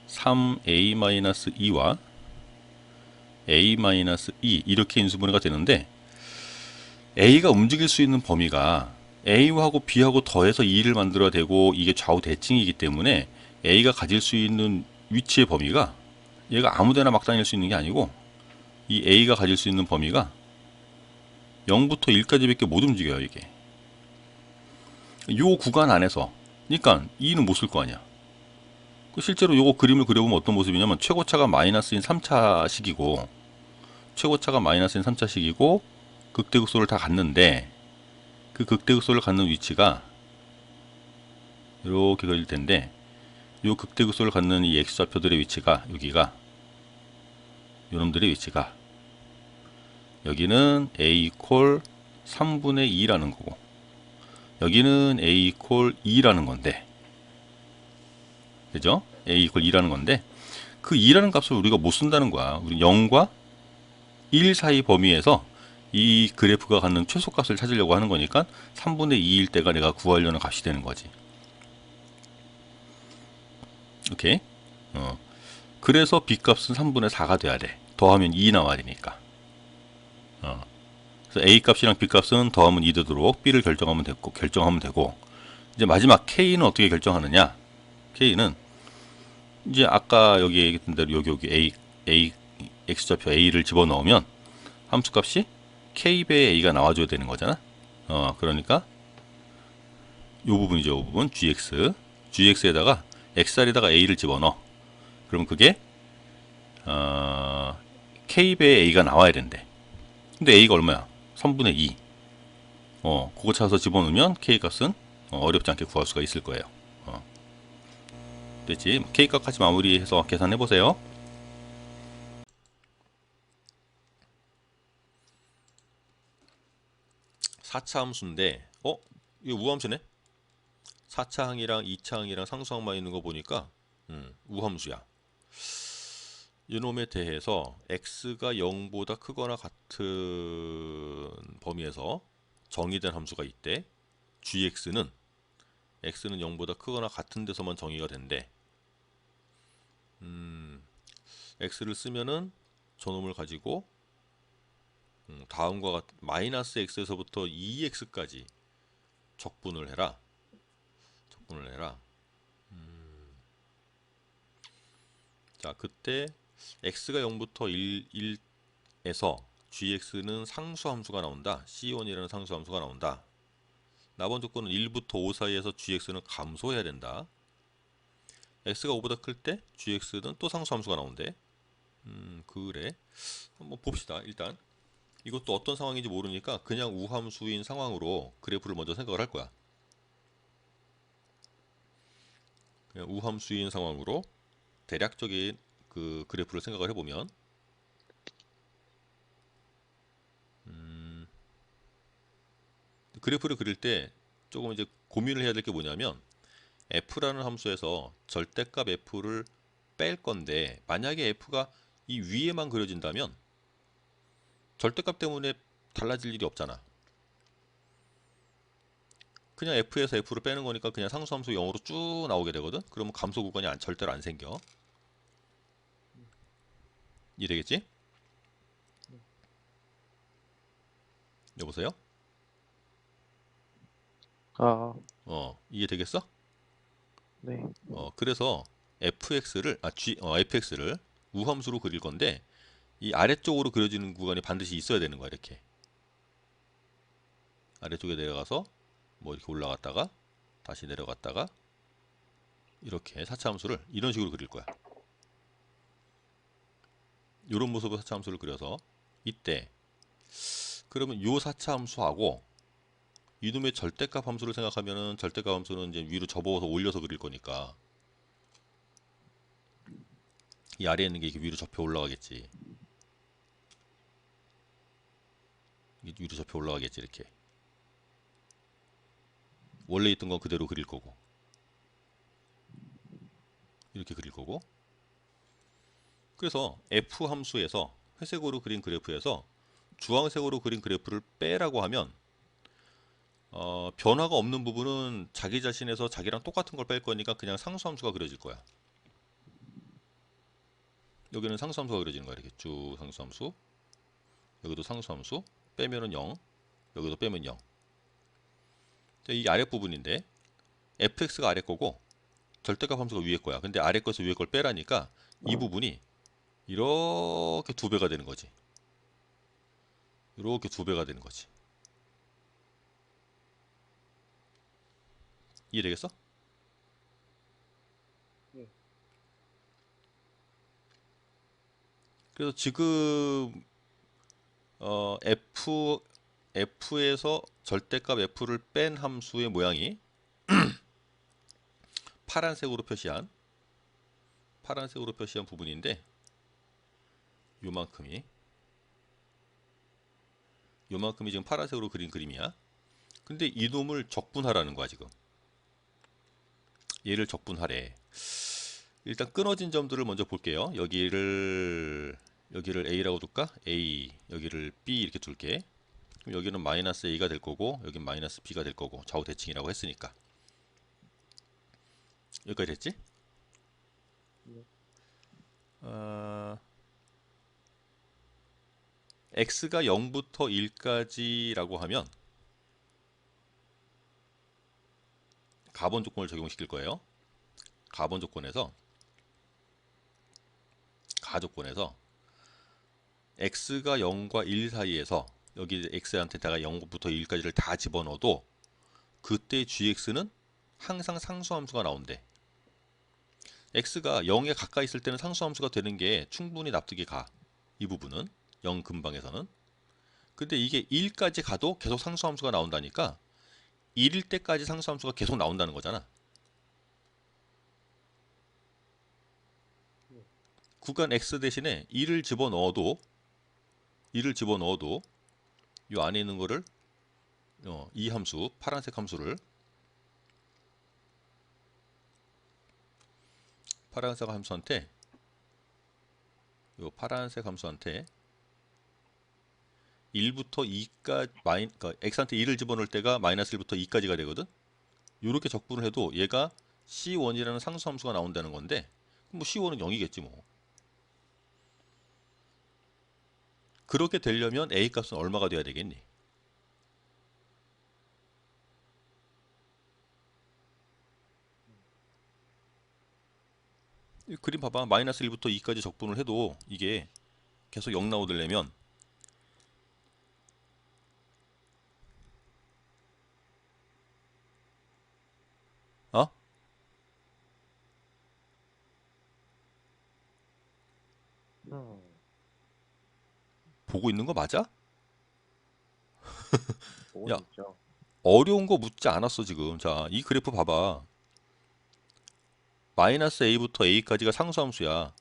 3a-2와 a-2 이렇게 인수분해가 되는데 a가 움직일 수 있는 범위가 a하고 b하고 더해서 2를 만들어야 되고 이게 좌우 대칭이기 때문에 a가 가질 수 있는 위치의 범위가 얘가 아무데나 막 다닐 수 있는 게 아니고 이 a가 가질 수 있는 범위가 0부터 1까지밖에 못 움직여요. 이게 요 구간 안에서 그러니까 2는 못 쓸 거 아니야. 실제로 요거 그림을 그려보면 어떤 모습이냐면 최고차가 마이너스인 3차식이고 최고차가 마이너스인 3차식이고 극대극소를 다 갖는데 그 극대극소를 갖는 위치가 이렇게 그릴 텐데 요 극대극소를 갖는 이 x좌표들의 위치가 여기가 요놈들의 위치가 여기는 a 이퀄 3분의 2라는 거고 여기는 a 이퀄 2라는 건데 그죠? a 이퀄 2라는 건데 그 2라는 값을 우리가 못 쓴다는 거야. 우리 0과 1 사이 범위에서 이 그래프가 갖는 최소값을 찾으려고 하는 거니까 3분의 2일 때가 내가 구하려는 값이 되는 거지. 오케이? 그래서 B값은 3분의 4가 돼야 돼. 더하면 2 나와야 되니까. 그래서 A값이랑 B값은 더하면 2 되도록 B를 결정하면 되고 이제 마지막 K는 어떻게 결정하느냐? K는 이제 아까 여기 얘기했던 대로 여기 X좌표 A를 집어넣으면 함수값이 K배의 A가 나와줘야 되는 거잖아. 그러니까 요 부분이죠. 요 부분 GX에다가 X자리에다가 A를 집어넣어. 그럼 그게 K배의 A가 나와야 된대. 근데 A가 얼마야? 3분의 2. 그거 찾아서 집어넣으면 K값은 어렵지 않게 구할 수가 있을 거예요. 됐지? K값까지 마무리해서 계산해 보세요. 4차 함수인데 이거 우함수네? 4차 항이랑 2차 항이랑 상수항만 있는 거 보니까 우함수야. 이놈에 대해서 x가 0보다 크거나 같은 범위에서 정의된 함수가 있대. gx는 x는 0보다 크거나 같은 데서만 정의가 된대. x를 쓰면은 저놈을 가지고 다음과 같은 마이너스 x에서부터 2x까지 적분을 해라. 자, 그때 x가 0부터 1에서 gx는 상수함수가 나온다. c1이라는 상수함수가 나온다. 나번 조건은 1부터 5 사이에서 gx는 감소해야 된다. x가 5보다 클 때 gx는 또 상수함수가 나온대. 그래. 한번 봅시다. 일단 이것도 어떤 상황인지 모르니까 그냥 우함수인 상황으로 그래프를 먼저 생각을 할 거야. 그냥 우함수인 상황으로 대략적인 그 그래프를 생각을 해보면 그래프를 그릴 때 조금 이제 고민을 해야 될 게 뭐냐면 f라는 함수에서 절대값 f를 뺄 건데 만약에 f가 이 위에만 그려진다면 절대값 때문에 달라질 일이 없잖아. 그냥 f에서 f를 빼는 거니까 그냥 상수함수 0으로 쭉 나오게 되거든. 그러면 감소 구간이 절대로 안 생겨. 이해되겠지? 여보세요? 아, 이해되겠어? 네. 그래서 fx를 우함수로 그릴 건데 이 아래쪽으로 그려지는 구간이 반드시 있어야 되는 거야. 이렇게 아래쪽에 내려가서 뭐 이렇게 올라갔다가 다시 내려갔다가 이렇게 4차 함수를 이런 식으로 그릴 거야. 이런 모습으로 4차 함수를 그려서 이때 그러면 요 4차 함수하고 이놈의 절대값 함수를 생각하면은 절대값 함수는 이제 위로 접어서 올려서 그릴 거니까 이 아래에 있는 게 이렇게 위로 접혀 올라가겠지. 이게 위로 접혀 올라가겠지 이렇게. 원래 있던 건 그대로 그릴 거고 이렇게 그릴 거고. 그래서 f 함수에서 회색으로 그린 그래프에서 주황색으로 그린 그래프를 빼라고 하면 변화가 없는 부분은 자기 자신에서 자기랑 똑같은 걸 뺄 거니까 그냥 상수함수가 그려질 거야. 여기는 상수함수가 그려지는 거야. 이렇게 쭉 상수함수. 여기도 상수함수. 빼면은 0. 여기도 빼면 0. 이 아랫부분인데 fx가 아래 거고 절대값 함수가 위에 거야. 근데 아래 거에서 위에 걸 빼라니까 이 부분이 이렇게 두 배가 되는 거지. 이렇게 두 배가 되는 거지. 이해되겠어? 네. 그래서 지금 f에서 절대값 f를 뺀 함수의 모양이 파란색으로 표시한 부분인데 요만큼이 지금 파란색으로 그린 그림이야. 근데 이놈을 적분하라는 거야 지금. 얘를 적분하래. 일단 끊어진 점들을 먼저 볼게요. 여기를 A라고 둘까? A, 여기를 B 이렇게 둘게. 그럼 여기는 마이너스 A가 될 거고 여기는 마이너스 B가 될 거고 좌우 대칭이라고 했으니까. 여기까지 됐지? 네. x가 0부터 1까지라고 하면 가번 조건을 적용시킬 거예요. 가번 조건에서 가조건에서 x가 0과 1 사이에서 여기 x한테다가 0부터 1까지를 다 집어넣어도 그때 gx는 항상 상수함수가 나온대. x가 0에 가까이 있을 때는 상수함수가 되는 게 충분히 납득이 가. 이 부분은 0 근방에서는. 근데 이게 1까지 가도 계속 상수함수가 나온다니까 1일 때까지 상수함수가 계속 나온다는 거잖아. 구간 x 대신에 1을 집어넣어도 이 안에 있는 거를 이 함수, 파란색 함수를 요 파란색 함수한테 1부터 2까지 그러니까 x한테 1을 집어넣을 때가 마이너스 1부터 2까지가 되거든. 이렇게 적분을 해도 얘가 C1이라는 상수함수가 나온다는 건데 뭐 C1은 0이겠지 뭐. 그렇게 되려면 A 값은 얼마가 돼야 되겠니? 이 그림 봐봐. 마이너스 1부터 2까지 적분을 해도 이게 계속 0 나오려면 어? 음. 보고 있는 거 맞아? 보고 야, 있죠. 어려운 거 묻지 않았어 지금. 자, 이 그래프 봐봐. 마이너스 A부터 A까지가 상수함수야.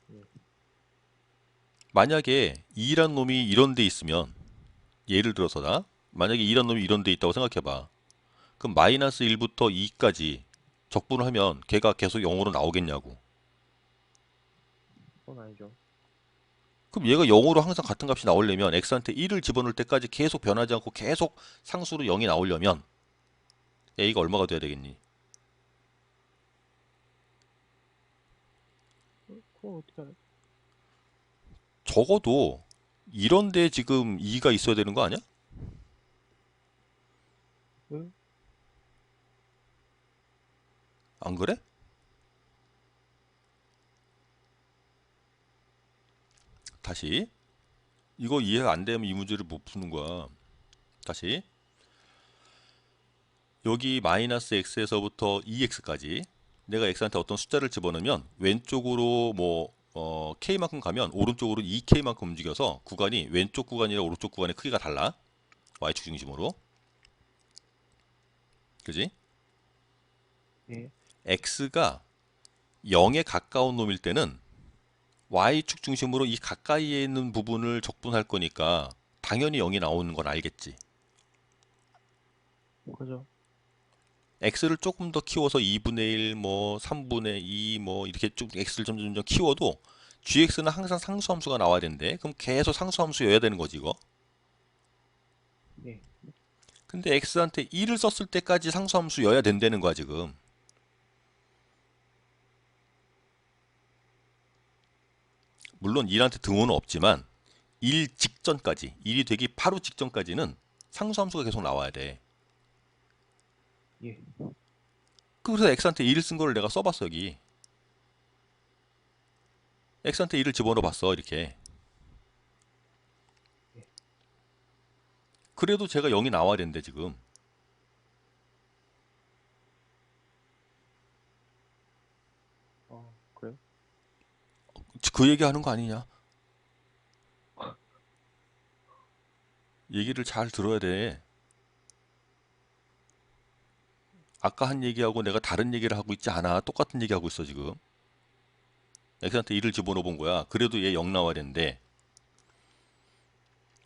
네. 만약에 2란 놈이 이런 데 있으면 예를 들어서다. 만약에 2란 놈이 이런 데 있다고 생각해봐. 그럼 마이너스 1부터 2까지 적분을 하면 걔가 계속 0으로 나오겠냐고. 그건 아니죠. 그럼 얘가 0으로 항상 같은 값이 나오려면 x한테 1을 집어넣을 때까지 계속 변하지 않고 계속 상수로 0이 나오려면 a가 얼마가 돼야 되겠니? 그건 어떻게 알아요? 적어도 이런데 지금 2가 있어야 되는 거 아니야? 응? 안 그래? 다시 이거 이해가 안 되면 이 문제를 못 푸는 거야. 다시 여기 마이너스 x에서부터 2x까지 내가 x한테 어떤 숫자를 집어넣으면 왼쪽으로 뭐 k만큼 가면 오른쪽으로 2k만큼 움직여서 구간이 왼쪽 구간이랑 오른쪽 구간의 크기가 달라. y축 중심으로. 그지? 예. x가 0에 가까운 놈일 때는 y축 중심으로 이 가까이에 있는 부분을 적분할 거니까 당연히 0이 나오는 건 알겠지. 그죠? x를 조금 더 키워서 2분의 1, 뭐 3분의 2, 뭐 이렇게 쭉 x를 점점 키워도 gx는 항상 상수함수가 나와야 된대. 그럼 계속 상수함수여야 되는 거지 이거. 예. 근데 x한테 1을 썼을 때까지 상수함수여야 된다는 거야 지금. 물론 1한테 등호는 없지만 1 직전까지, 1이 되기 바로 직전까지는 상수함수가 계속 나와야 돼. 예. 그래서 x한테 1을 쓴 거를 내가 써봤어 여기. x한테 1을 집어넣어 봤어 이렇게. 예. 그래도 제가 0이 나와야 된대 지금. 그래요? 그 얘기 하는 거 아니냐? 얘기를 잘 들어야 돼. 아까 한 얘기하고 내가 다른 얘기를 하고 있지 않아. 똑같은 얘기하고 있어 지금. x한테 1을 집어넣어 본 거야. 그래도 얘 0 나와야 되는데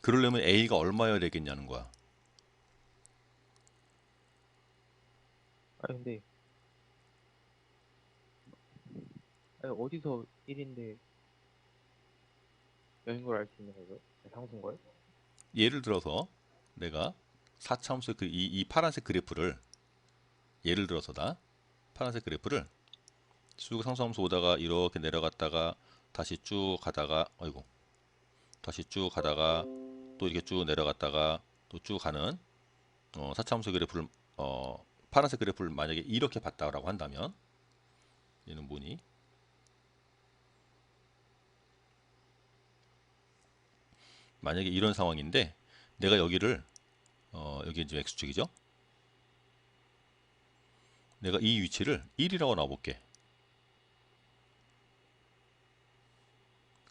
그러려면 a가 얼마여야 되겠냐는 거야. 근데 어디서 1인데 0인 걸 알 수 있는 거죠? 상수인 거예요? 예를 들어서 내가 4차함수의 이 파란색 그래프를 예를 들어서다. 파란색 그래프를 쭉 상수함수 오다가 이렇게 내려갔다가 다시 쭉 가다가 아이고 다시 쭉 가다가 또 이렇게 쭉 내려갔다가 또 쭉 가는 4차함수 그래프를 파란색 그래프를 만약에 이렇게 봤다라고 한다면 얘는 뭐니? 만약에 이런 상황인데 내가 여기를 여기 이제 x축이죠? 내가 이 위치를 1이라고 놔볼게.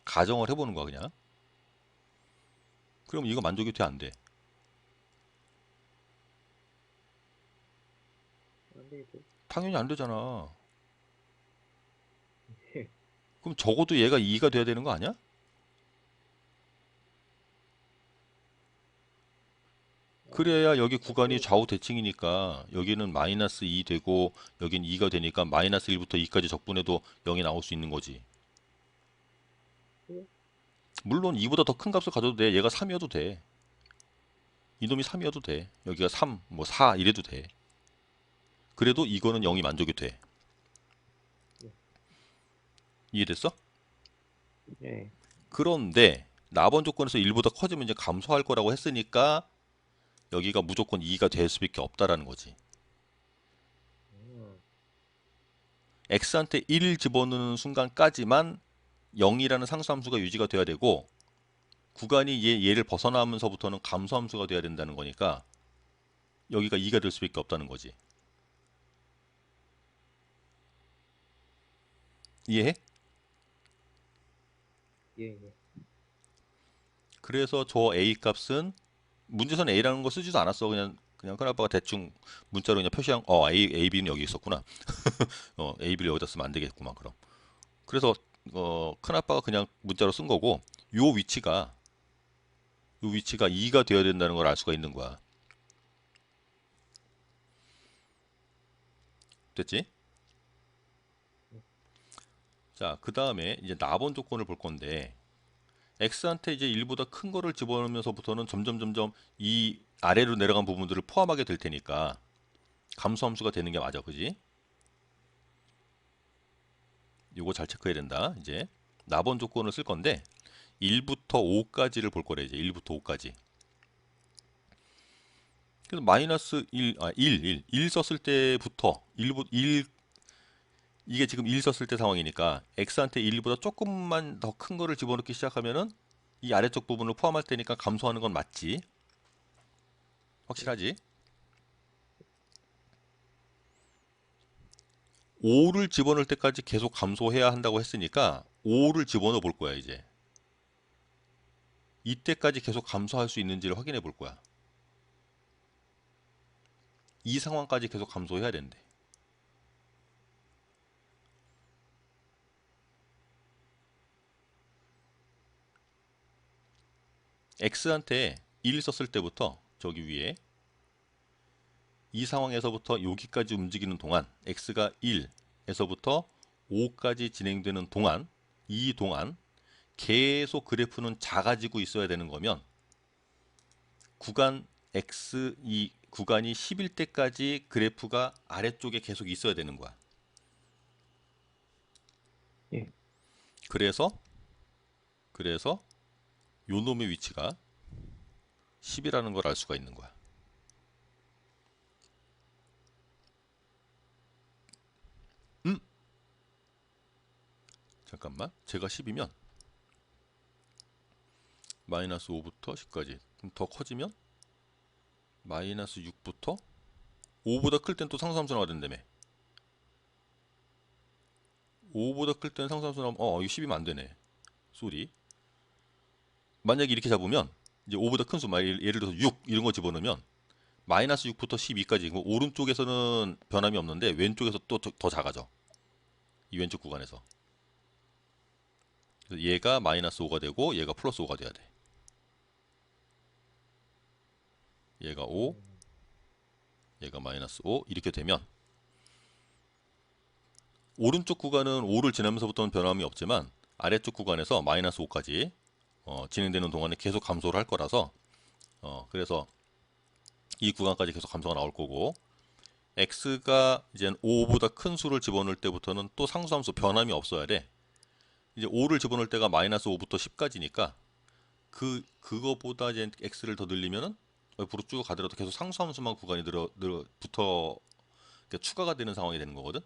가정을 해보는 거야 그냥. 그럼 이거 만족이 돼 안 돼? 안 되겠죠? 당연히 안 되잖아. 예. 그럼 적어도 얘가 2가 돼야 되는 거 아니야? 그래야 여기 구간이 좌우 대칭이니까 여기는 마이너스 2 되고 여긴 2가 되니까 마이너스 1부터 2까지 적분해도 0이 나올 수 있는 거지. 물론 2보다 더 큰 값을 가져도 돼. 얘가 3이어도 돼. 이놈이 3이어도 돼. 여기가 3, 뭐 4 이래도 돼. 그래도 이거는 0이 만족이 돼. 이해됐어? 예. 그런데 나번 조건에서 1보다 커지면 이제 감소할 거라고 했으니까 여기가 무조건 2가 될 수밖에 없다라는 거지. 음. x한테 1 집어넣는 순간까지만 0이라는 상수함수가 유지가 돼야 되고 구간이 얘를 벗어나면서부터는 감소함수가 돼야 된다는 거니까 여기가 2가 될 수밖에 없다는 거지. 이해해? 예. 예. 그래서 저 a 값은 문제선 a라는 거 쓰지도 않았어. 그냥 큰아빠가 대충 문자로 그냥 표시한 a b는 여기 있었구나. a b를 여기다 쓰면 안 되겠구만 그럼. 그래서 큰아빠가 그냥 문자로 쓴 거고 요 위치가 2가 되어야 된다는 걸 알 수가 있는 거야. 됐지? 자, 그 다음에 이제 나번 조건을 볼 건데 x한테 이제 1보다 큰 거를 집어넣으면서부터는 점점 이 아래로 내려간 부분들을 포함하게 될 테니까 감소함수가 되는 게 맞아, 그지? 요거 잘 체크해야 된다. 이제 나번 조건을 쓸 건데 1부터 5까지를 볼 거래 이제 1부터 5까지. 그래서 마이너스 1 썼을 때부터 1 이게 지금 1 썼을 때 상황이니까 x한테 1보다 조금만 더 큰 거를 집어넣기 시작하면은 이 아래쪽 부분을 포함할 때니까 감소하는 건 맞지? 확실하지? 5를 집어넣을 때까지 계속 감소해야 한다고 했으니까 5를 집어넣어 볼 거야 이제. 이때까지 계속 감소할 수 있는지를 확인해 볼 거야. 이 상황까지 계속 감소해야 된대. x한테 1 썼을 때부터 저기 위에 이 상황에서부터 여기까지 움직이는 동안 x가 1에서부터 5까지 진행되는 동안 이 동안 계속 그래프는 작아지고 있어야 되는 거면 구간 x 이 구간이 10일 때까지 그래프가 아래쪽에 계속 있어야 되는 거야. 예. 그래서 요 놈의 위치가 10이라는 걸 알 수가 있는 거야. 잠깐만. 제가 10이면 마이너스 5부터 10까지. 그럼 더 커지면 마이너스 6부터 5보다 클 땐 또 상수함수 나와야 된다며. 5보다 클 땐 상수함수 나오면 이거 10이면 안 되네. 쏘리. 만약에 이렇게 잡으면 이제 5보다 큰 수, 예를 들어서 6 이런 거 집어넣으면 마이너스 6부터 12까지 오른쪽에서는 변함이 없는데 왼쪽에서 또 더 작아져. 이 왼쪽 구간에서. 그래서 얘가 마이너스 5가 되고 얘가 플러스 5가 돼야 돼. 얘가 5, 얘가 마이너스 5 이렇게 되면 오른쪽 구간은 5를 지나면서부터는 변함이 없지만 아래쪽 구간에서 마이너스 5까지 진행되는 동안에 계속 감소를 할 거라서 그래서 이 구간까지 계속 감소가 나올 거고 x가 이제 5보다 큰 수를 집어넣을 때부터는 또 상수함수 변함이 없어야 돼. 이제 5를 집어넣을 때가 마이너스 5부터 10까지니까 그거보다 이제 x를 더 늘리면은 옆으로 쭉 가더라도 계속 상수함수만 구간이 붙어 그러니까 추가가 되는 상황이 되는 거거든.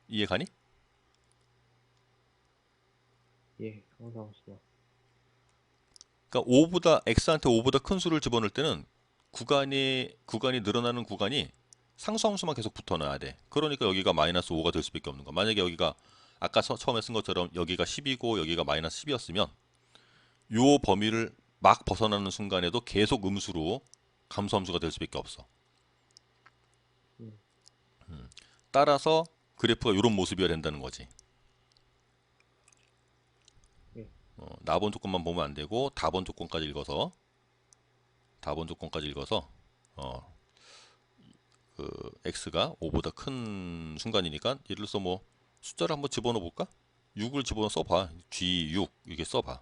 이해 가니? 예. 상상수나. 그러니까 5보다 x한테 5보다 큰 수를 집어넣을 때는 구간이 늘어나는 구간이 상수함수만 계속 붙어놔야 돼. 그러니까 여기가 마이너스 5가 될 수밖에 없는 거야. 만약에 여기가 아까 처음에 쓴 것처럼 여기가 10이고 여기가 마이너스 10이었으면 요 범위를 막 벗어나는 순간에도 계속 음수로 감소함수가 될 수밖에 없어. 음. 따라서 그래프가 이런 모습이어야 된다는 거지. 예. 나번 조건만 보면 안 되고 다번 조건까지 읽어서 x가 5보다 큰 순간이니까 예를 들어서 뭐 숫자를 한번 집어넣어 볼까? 6을 집어넣어 써봐. G6 이렇게 써봐.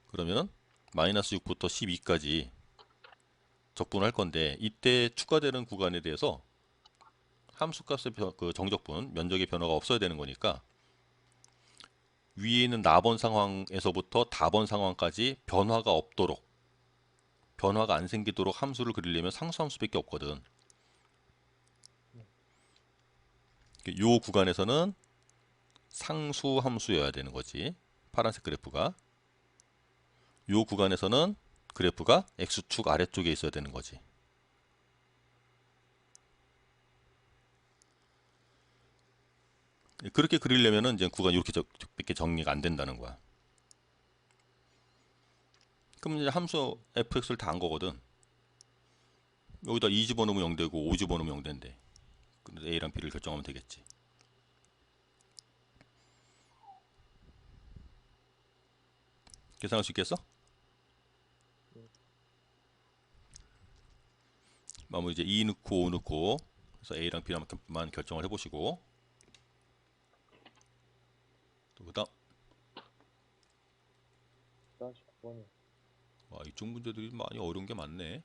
그러면은 마이너스 6부터 12까지 적분할 건데 이때 추가되는 구간에 대해서 함수값의 그 정적분, 면적의 변화가 없어야 되는 거니까 위에 있는 나번 상황에서부터 다번 상황까지 변화가 없도록 변화가 안 생기도록 함수를 그리려면 상수함수밖에 없거든. 요 구간에서는 상수함수여야 되는 거지. 파란색 그래프가. 요 구간에서는 그래프가 x축 아래쪽에 있어야 되는 거지. 그렇게 그리려면은 이제 구간이 이렇게 정리가 안 된다는 거야. 그럼 이제 함수 fx를 다 한 거거든. 여기다 2 집어넣으면 0 되고 5 집어넣으면 0 된대. 근데 a랑 b를 결정하면 되겠지. 계산할 수 있겠어? 마무리 이제 2 넣고 5 넣고 그래서 a랑 b랑만 결정을 해보시고 또 그다음 49번이요. 와, 이쪽 문제들이 많이 어려운 게 많네.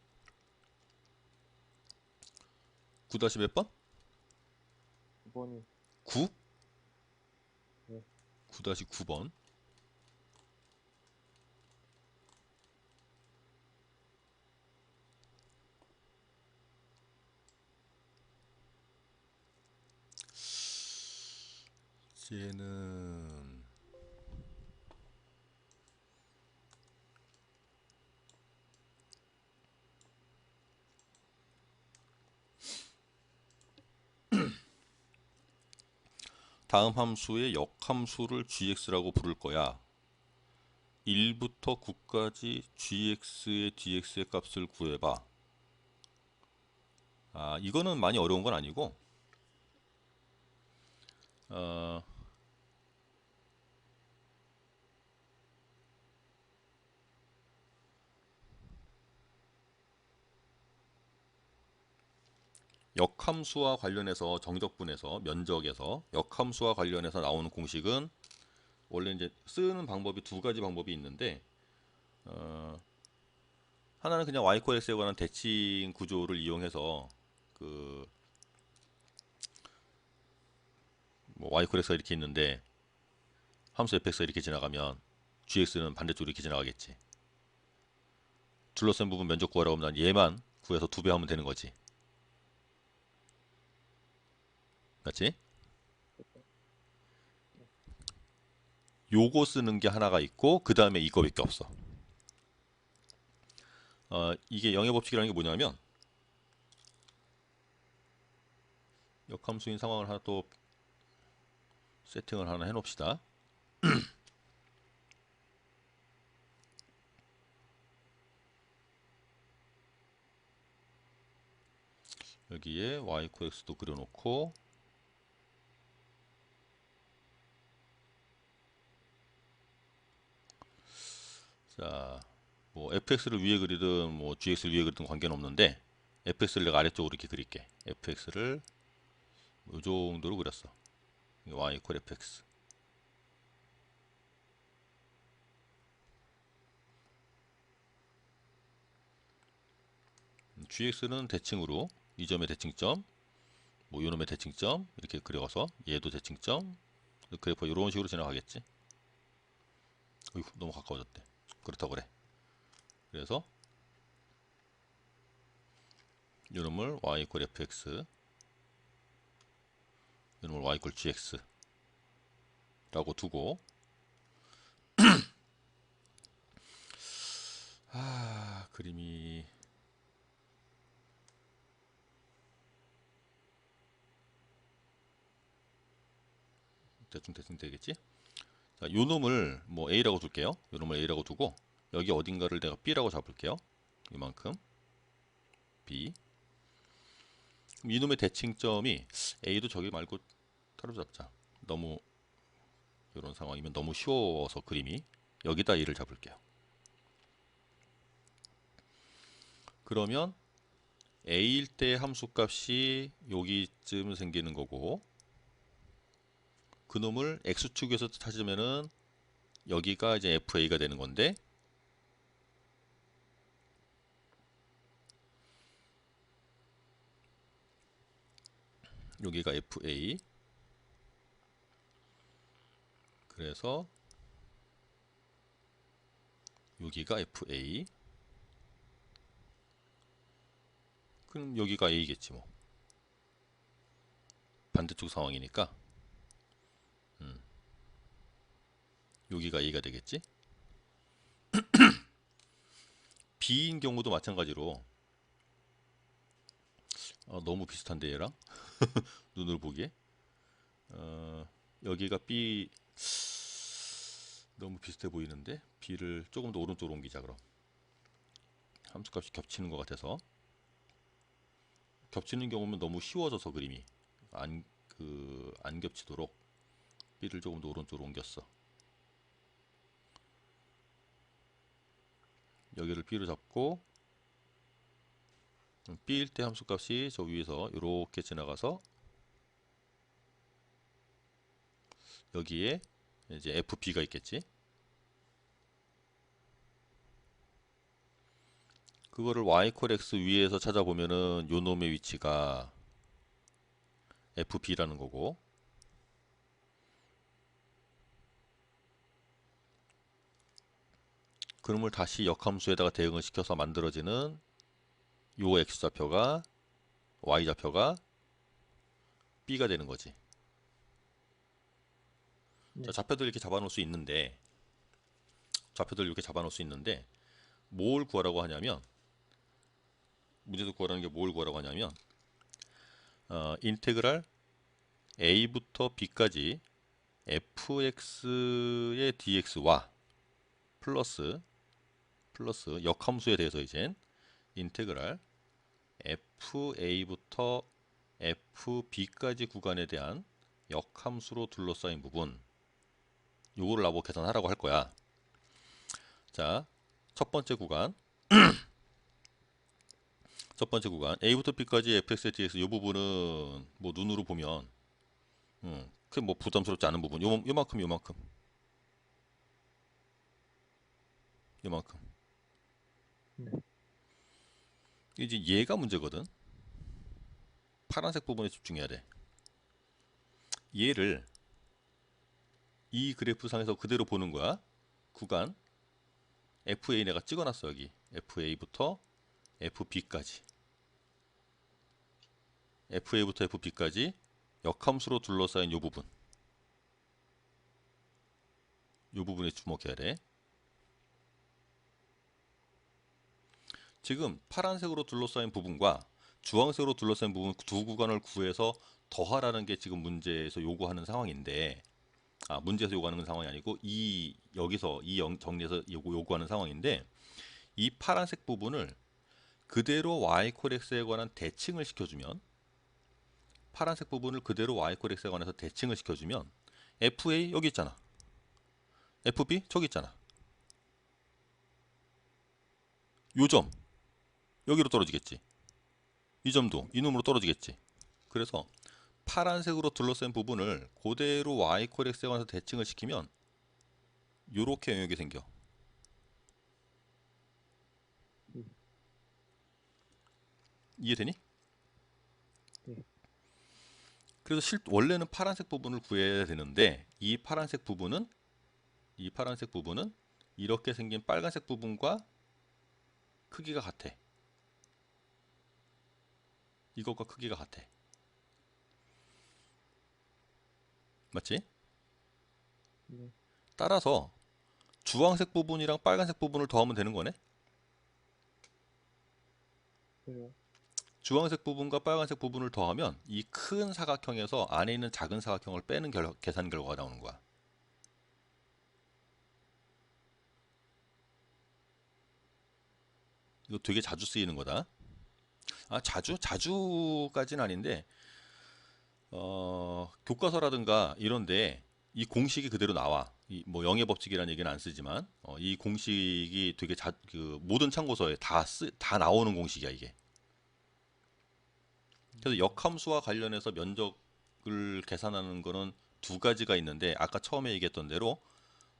9 몇 번? 9번이. 9? 네. 9-9번. 쟤는 다음 함수의 역함수를 gx라고 부를 거야. 1부터 9까지 gx의 dx의 값을 구해봐. 아, 이거는 많이 어려운 건 아니고, 어, 역함수와 관련해서 정적분에서 면적에서 역함수와 관련해서 나오는 공식은 원래 이제 쓰는 방법이 두 가지 방법이 있는데, 어, 하나는 그냥 y 코 x에 관한 대칭 구조를 이용해서 그 뭐 y 코 x가 이렇게 있는데 함수 fx가 이렇게 지나가면 gx는 반대쪽으로 이렇게 지나가겠지. 둘러싼 부분 면적 구하라고 하면 난 얘만 구해서 2배 하면 되는 거지. 맞지? 요거 쓰는 게 하나가 있고 그 다음에 이거밖에 없어. 이게 영의 법칙이라는 게 뭐냐면 역함수인 상황을 하나 또 세팅을 하나 해놓읍시다. 여기에 y 코 x도 그려놓고 자, 뭐 fx를 위에 그리든 뭐 gx를 위에 그리든 관계는 없는데 fx를 내가 아래쪽으로 이렇게 그릴게. fx를 이 정도로 그렸어. y 이퀄 fx. gx는 대칭으로 이 점의 대칭점, 뭐 요놈의 대칭점 이렇게 그려서 얘도 대칭점, 그래프 이런 식으로 지나가겠지. 어이구, 너무 가까워졌대. 그렇다고 그래. 그래서 요놈을 y 이퀄 fx, 요놈을 y 이퀄 gx 라고 두고 그림이 대충 되겠지? 자, 요 놈을 뭐 A라고 둘게요. 요 놈을 A라고 두고 여기 어딘가를 내가 B라고 잡을게요. 이만큼 B. 그럼 이놈의 대칭점이 A도 저기 말고 따로 잡자. 너무 이런 상황이면 너무 쉬워서 그림이 여기다 A를 잡을게요. 그러면 A일 때 함수값이 여기쯤 생기는 거고 그놈을 X축에서 찾으면은 여기가 이제 FA가 되는 건데 여기가 FA. 그래서 여기가 FA. 그럼 여기가 A겠지 뭐. 반대쪽 상황이니까 여기가 A가 되겠지. B인 경우도 마찬가지로 너무 비슷한데 얘랑 눈으로 보기에 여기가 B 너무 비슷해 보이는데 B를 조금 더 오른쪽으로 옮기자. 그럼 함수값이 겹치는 것 같아서 겹치는 경우면 너무 쉬워져서 그림이 안 겹치도록 B를 조금 더 오른쪽으로 옮겼어. 여기를 B로 잡고 B일 때 함수값이 저 위에서 이렇게 지나가서 여기에 이제 FB가 있겠지. 그거를 y 콜 x 위에서 찾아보면은 요 놈의 위치가 FB라는 거고 그놈을 다시 역함수에다가 대응을 시켜서 만들어지는 요 x좌표가 y좌표가 b가 되는 거지. 네. 자, 좌표들 이렇게 잡아놓을 수 있는데 좌표들 이렇게 잡아놓을 수 있는데 뭘 구하라고 하냐면 문제에서 구하라는 게 뭘 구하라고 하냐면 인테그랄 a부터 b까지 fx의 dx와 플러스 역함수에 대해서 이젠 인테그랄 FA부터 FB까지 구간에 대한 역함수로 둘러싸인 부분, 요거를 나보고 계산하라고 할 거야. 자, 첫 번째 구간 A부터 B까지 fx의 dx 이 부분은 뭐 눈으로 보면 그 뭐 부담스럽지 않은 부분 요만큼 네. 이제 얘가 문제거든. 파란색 부분에 집중해야 돼. 얘를 이 그래프 상에서 그대로 보는 거야. 구간 FA 내가 찍어놨어. 여기 FA부터 FB까지 FA부터 FB까지 역함수로 둘러싸인 요 부분, 요 부분에 주목해야 돼. 지금 파란색으로 둘러싸인 부분과 주황색으로 둘러싸인 부분 두 구간을 구해서 더하라는 게 지금 문제에서 요구하는 상황인데, 문제에서 요구하는 상황이 아니고 여기서 정리해서 요구하는 상황인데, 이 파란색 부분을 그대로 y 코렉스에 관한 대칭을 시켜주면, 파란색 부분을 그대로 y 코렉스에 관해서 대칭을 시켜주면 FA 여기 있잖아, FB 저기 있잖아, 요 점 여기로 떨어지겠지, 이 점도 이 놈으로 떨어지겠지. 그래서 파란색으로 둘러싼 부분을 그대로 y 코렉스에 관해서 대칭을 시키면 요렇게 영역이 생겨. 이해되니? 네. 그래서 원래는 파란색 부분을 구해야 되는데 이 파란색 부분은 이렇게 생긴 빨간색 부분과 크기가 같아. 이것과 크기가 같아. 맞지? 네. 따라서 주황색 부분이랑 빨간색 부분을 더하면 되는 거네? 그래요. 주황색 부분과 빨간색 부분을 더하면 이 큰 사각형에서 안에 있는 작은 사각형을 빼는 계산 결과가 나오는 거야. 이거 되게 자주 쓰이는 거다. 자주까지는 아닌데, 교과서라든가 이런데 이 공식이 그대로 나와. 뭐 영의 법칙이라는 얘기는 안 쓰지만, 이 공식이 되게 모든 참고서에 다 나오는 공식이야, 이게. 그래서 역함수와 관련해서 면적을 계산하는 거는 두 가지가 있는데, 아까 처음에 얘기했던 대로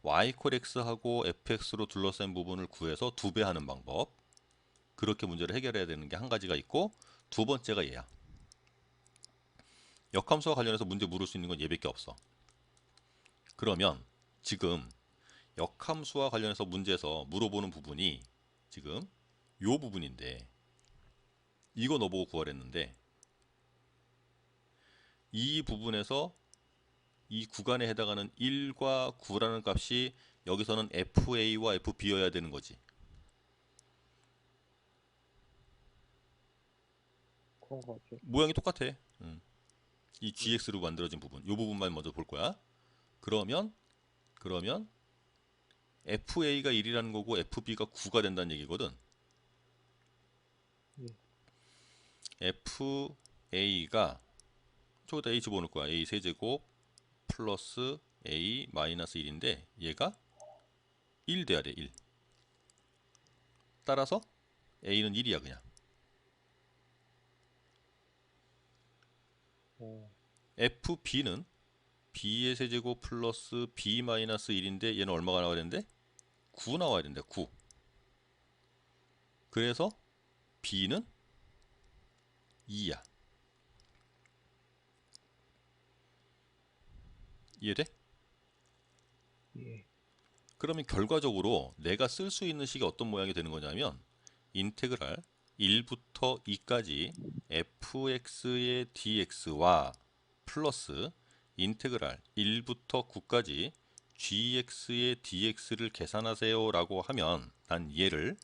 y 코렉스하고 fx로 둘러싼 부분을 구해서 두 배 하는 방법, 그렇게 문제를 해결해야 되는 게 한 가지가 있고, 두 번째가 얘야. 역함수와 관련해서 문제 물을 수 있는 건 얘밖에 없어. 그러면 지금 역함수와 관련해서 문제에서 물어보는 부분이 지금 요 부분인데, 이거 너보고 구하랬는데, 이 부분에서 이 구간에 해당하는 1과 9라는 값이 여기서는 FA와 FB여야 되는 거지. 그런 거 같죠. 모양이 똑같아. 이 GX로 만들어진 부분, 이 부분만 먼저 볼 거야. 그러면 FA가 1이라는 거고 FB가 9가 된다는 얘기거든. 예. FA가 저기다 A 집어넣을 거야. A 세제곱 플러스 A 마이너스 1인데 얘가 1 돼야 돼. 1. 따라서 A는 1이야 그냥. FB는 B의 세제곱 플러스 B 마이너스 1인데 얘는 얼마가 나와야 되는데? 9 나와야 된대. 9. 그래서 B는 2야. 이해돼? 예. 그러면 결과적으로 내가 쓸 수 있는 식이 어떤 모양이 되는 거냐면, 인테그랄 1부터 2까지 fx의 dx와 플러스 인테그랄 1부터 9까지 gx의 dx를 계산하세요 라고 하면, 난 얘를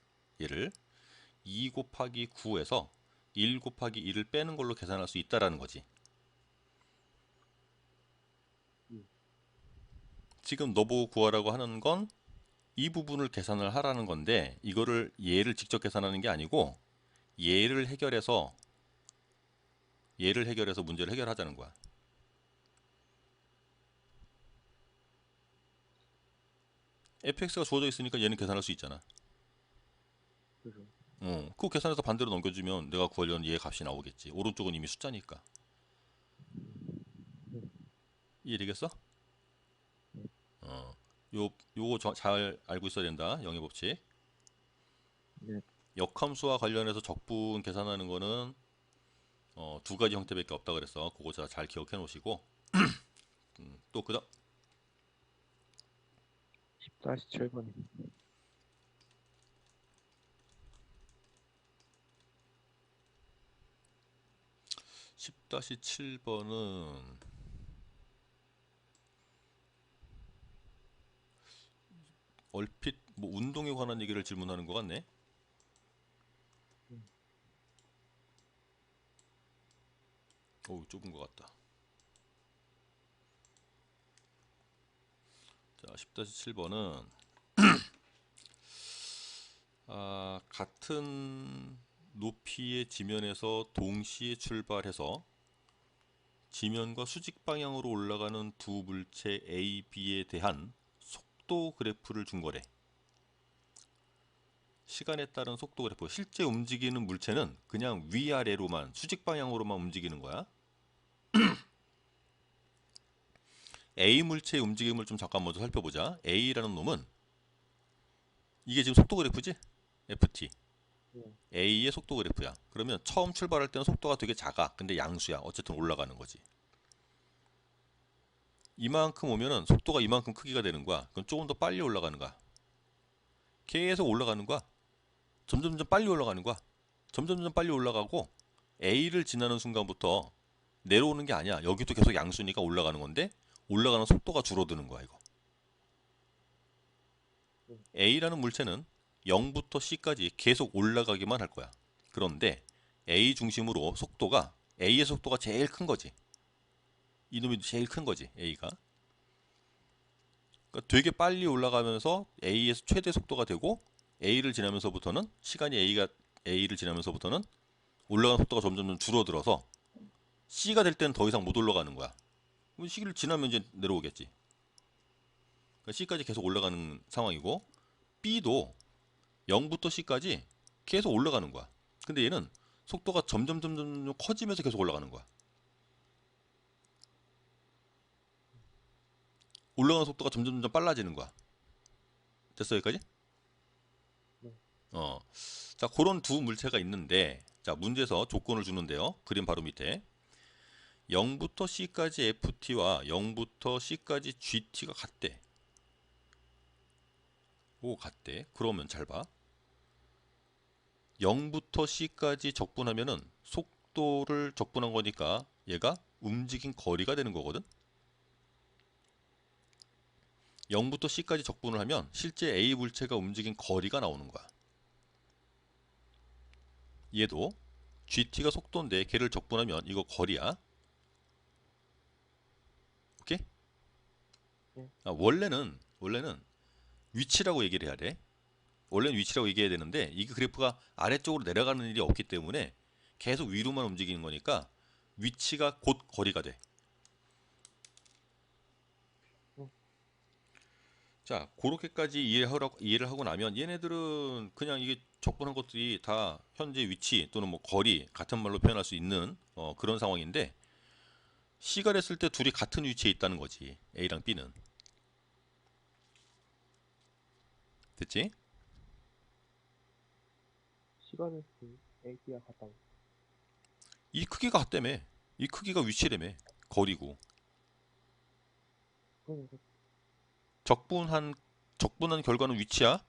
2 곱하기 9에서 1 곱하기 1을 빼는 걸로 계산할 수 있다라는 거지. 지금 너보고 구하라고 하는 건 이 부분을 계산을 하라는 건데, 이거를 얘를 직접 계산하는 게 아니고 얘를 해결해서 문제를 해결하자는 거야. fx가 주어져 있으니까 얘는 계산할 수 있잖아. 그죠. 그거 계산해서 반대로 넘겨주면 내가 구하려는 얘의 값이 나오겠지. 오른쪽은 이미 숫자니까. 네. 이해되겠어? 어, 요거 잘 알고 있어야 된다. 영의 법칙. 네. 역함수와 관련해서 적분 계산하는 거는 두 가지 형태밖에 없다 그랬어. 그거 잘 기억해 놓으시고 또 그다음 10-7번이. 10-7번은 얼핏 뭐 운동에 관한 얘기를 질문하는 것 같네. 오, 좁은 것 같다. 자, 10-7번은 같은 높이의 지면에서 동시에 출발해서 지면과 수직 방향으로 올라가는 두 물체 A, B에 대한 속도 그래프를 준 거래. 시간에 따른 속도 그래프. 실제 움직이는 물체는 그냥 위아래로만 수직 방향으로만 움직이는 거야. A 물체의 움직임을 좀 잠깐 먼저 살펴보자. A라는 놈은 이게 지금 속도 그래프지? FT. 네. A의 속도 그래프야. 그러면 처음 출발할 때는 속도가 되게 작아. 근데 양수야. 어쨌든 올라가는 거지. 이만큼 오면은 속도가 이만큼 크기가 되는 거야. 그럼 조금 더 빨리 올라가는 거야. 계속 올라가는 거야. 점점점 빨리 올라가는 거야. 점점점 빨리 올라가고 A를 지나는 순간부터 내려오는 게 아니야. 여기도 계속 양수니까 올라가는 건데 올라가는 속도가 줄어드는 거야, 이거. A라는 물체는 0부터 C까지 계속 올라가기만 할 거야. 그런데 A 중심으로 속도가 A의 속도가 제일 큰 거지. 이놈이 제일 큰 거지, A가. 그러니까 되게 빨리 올라가면서 A의 최대 속도가 되고 A를 지나면서부터는 시간이 A를 지나면서부터는 올라가는 속도가 점점 줄어들어서 C가 될 때는 더 이상 못 올라가는 거야. 그럼 C를 지나면 이제 내려오겠지. 그러니까 C까지 계속 올라가는 상황이고 B도 0부터 C까지 계속 올라가는 거야. 근데 얘는 속도가 점점 커지면서 계속 올라가는 거야. 올라가는 속도가 점점 빨라지는 거야. 됐어, 여기까지? 네. 자, 그런 두 물체가 있는데, 자, 문제에서 조건을 주는데요. 그림 바로 밑에. 0부터 C까지 FT와 0부터 C까지 GT가 같대. 같대. 그러면 잘 봐. 0부터 C까지 적분하면은 속도를 적분한 거니까 얘가 움직인 거리가 되는 거거든. 0부터 C까지 적분을 하면 실제 A 물체가 움직인 거리가 나오는 거야. 얘도 GT가 속도인데 걔를 적분하면 이거 거리야. 오케이? 네. 원래는 위치라고 얘기를 해야 돼. 원래는 위치라고 얘기해야 되는데 이게 그래프가 아래쪽으로 내려가는 일이 없기 때문에 계속 위로만 움직이는 거니까 위치가 곧 거리가 돼. 자, 그렇게까지 이해를 하고 나면 얘네들은 그냥 이게 적분한 것들이 다 현재 위치 또는 뭐 거리 같은 말로 표현할 수 있는 그런 상황인데 C가 됐을 때 둘이 같은 위치에 있다는 거지. A랑 B는. 됐지? 시간은 AB와 같다고. 이 크기가 같다며. 이 크기가 위치라며. 거리고. 그러니까 적분한 결과는 위치야.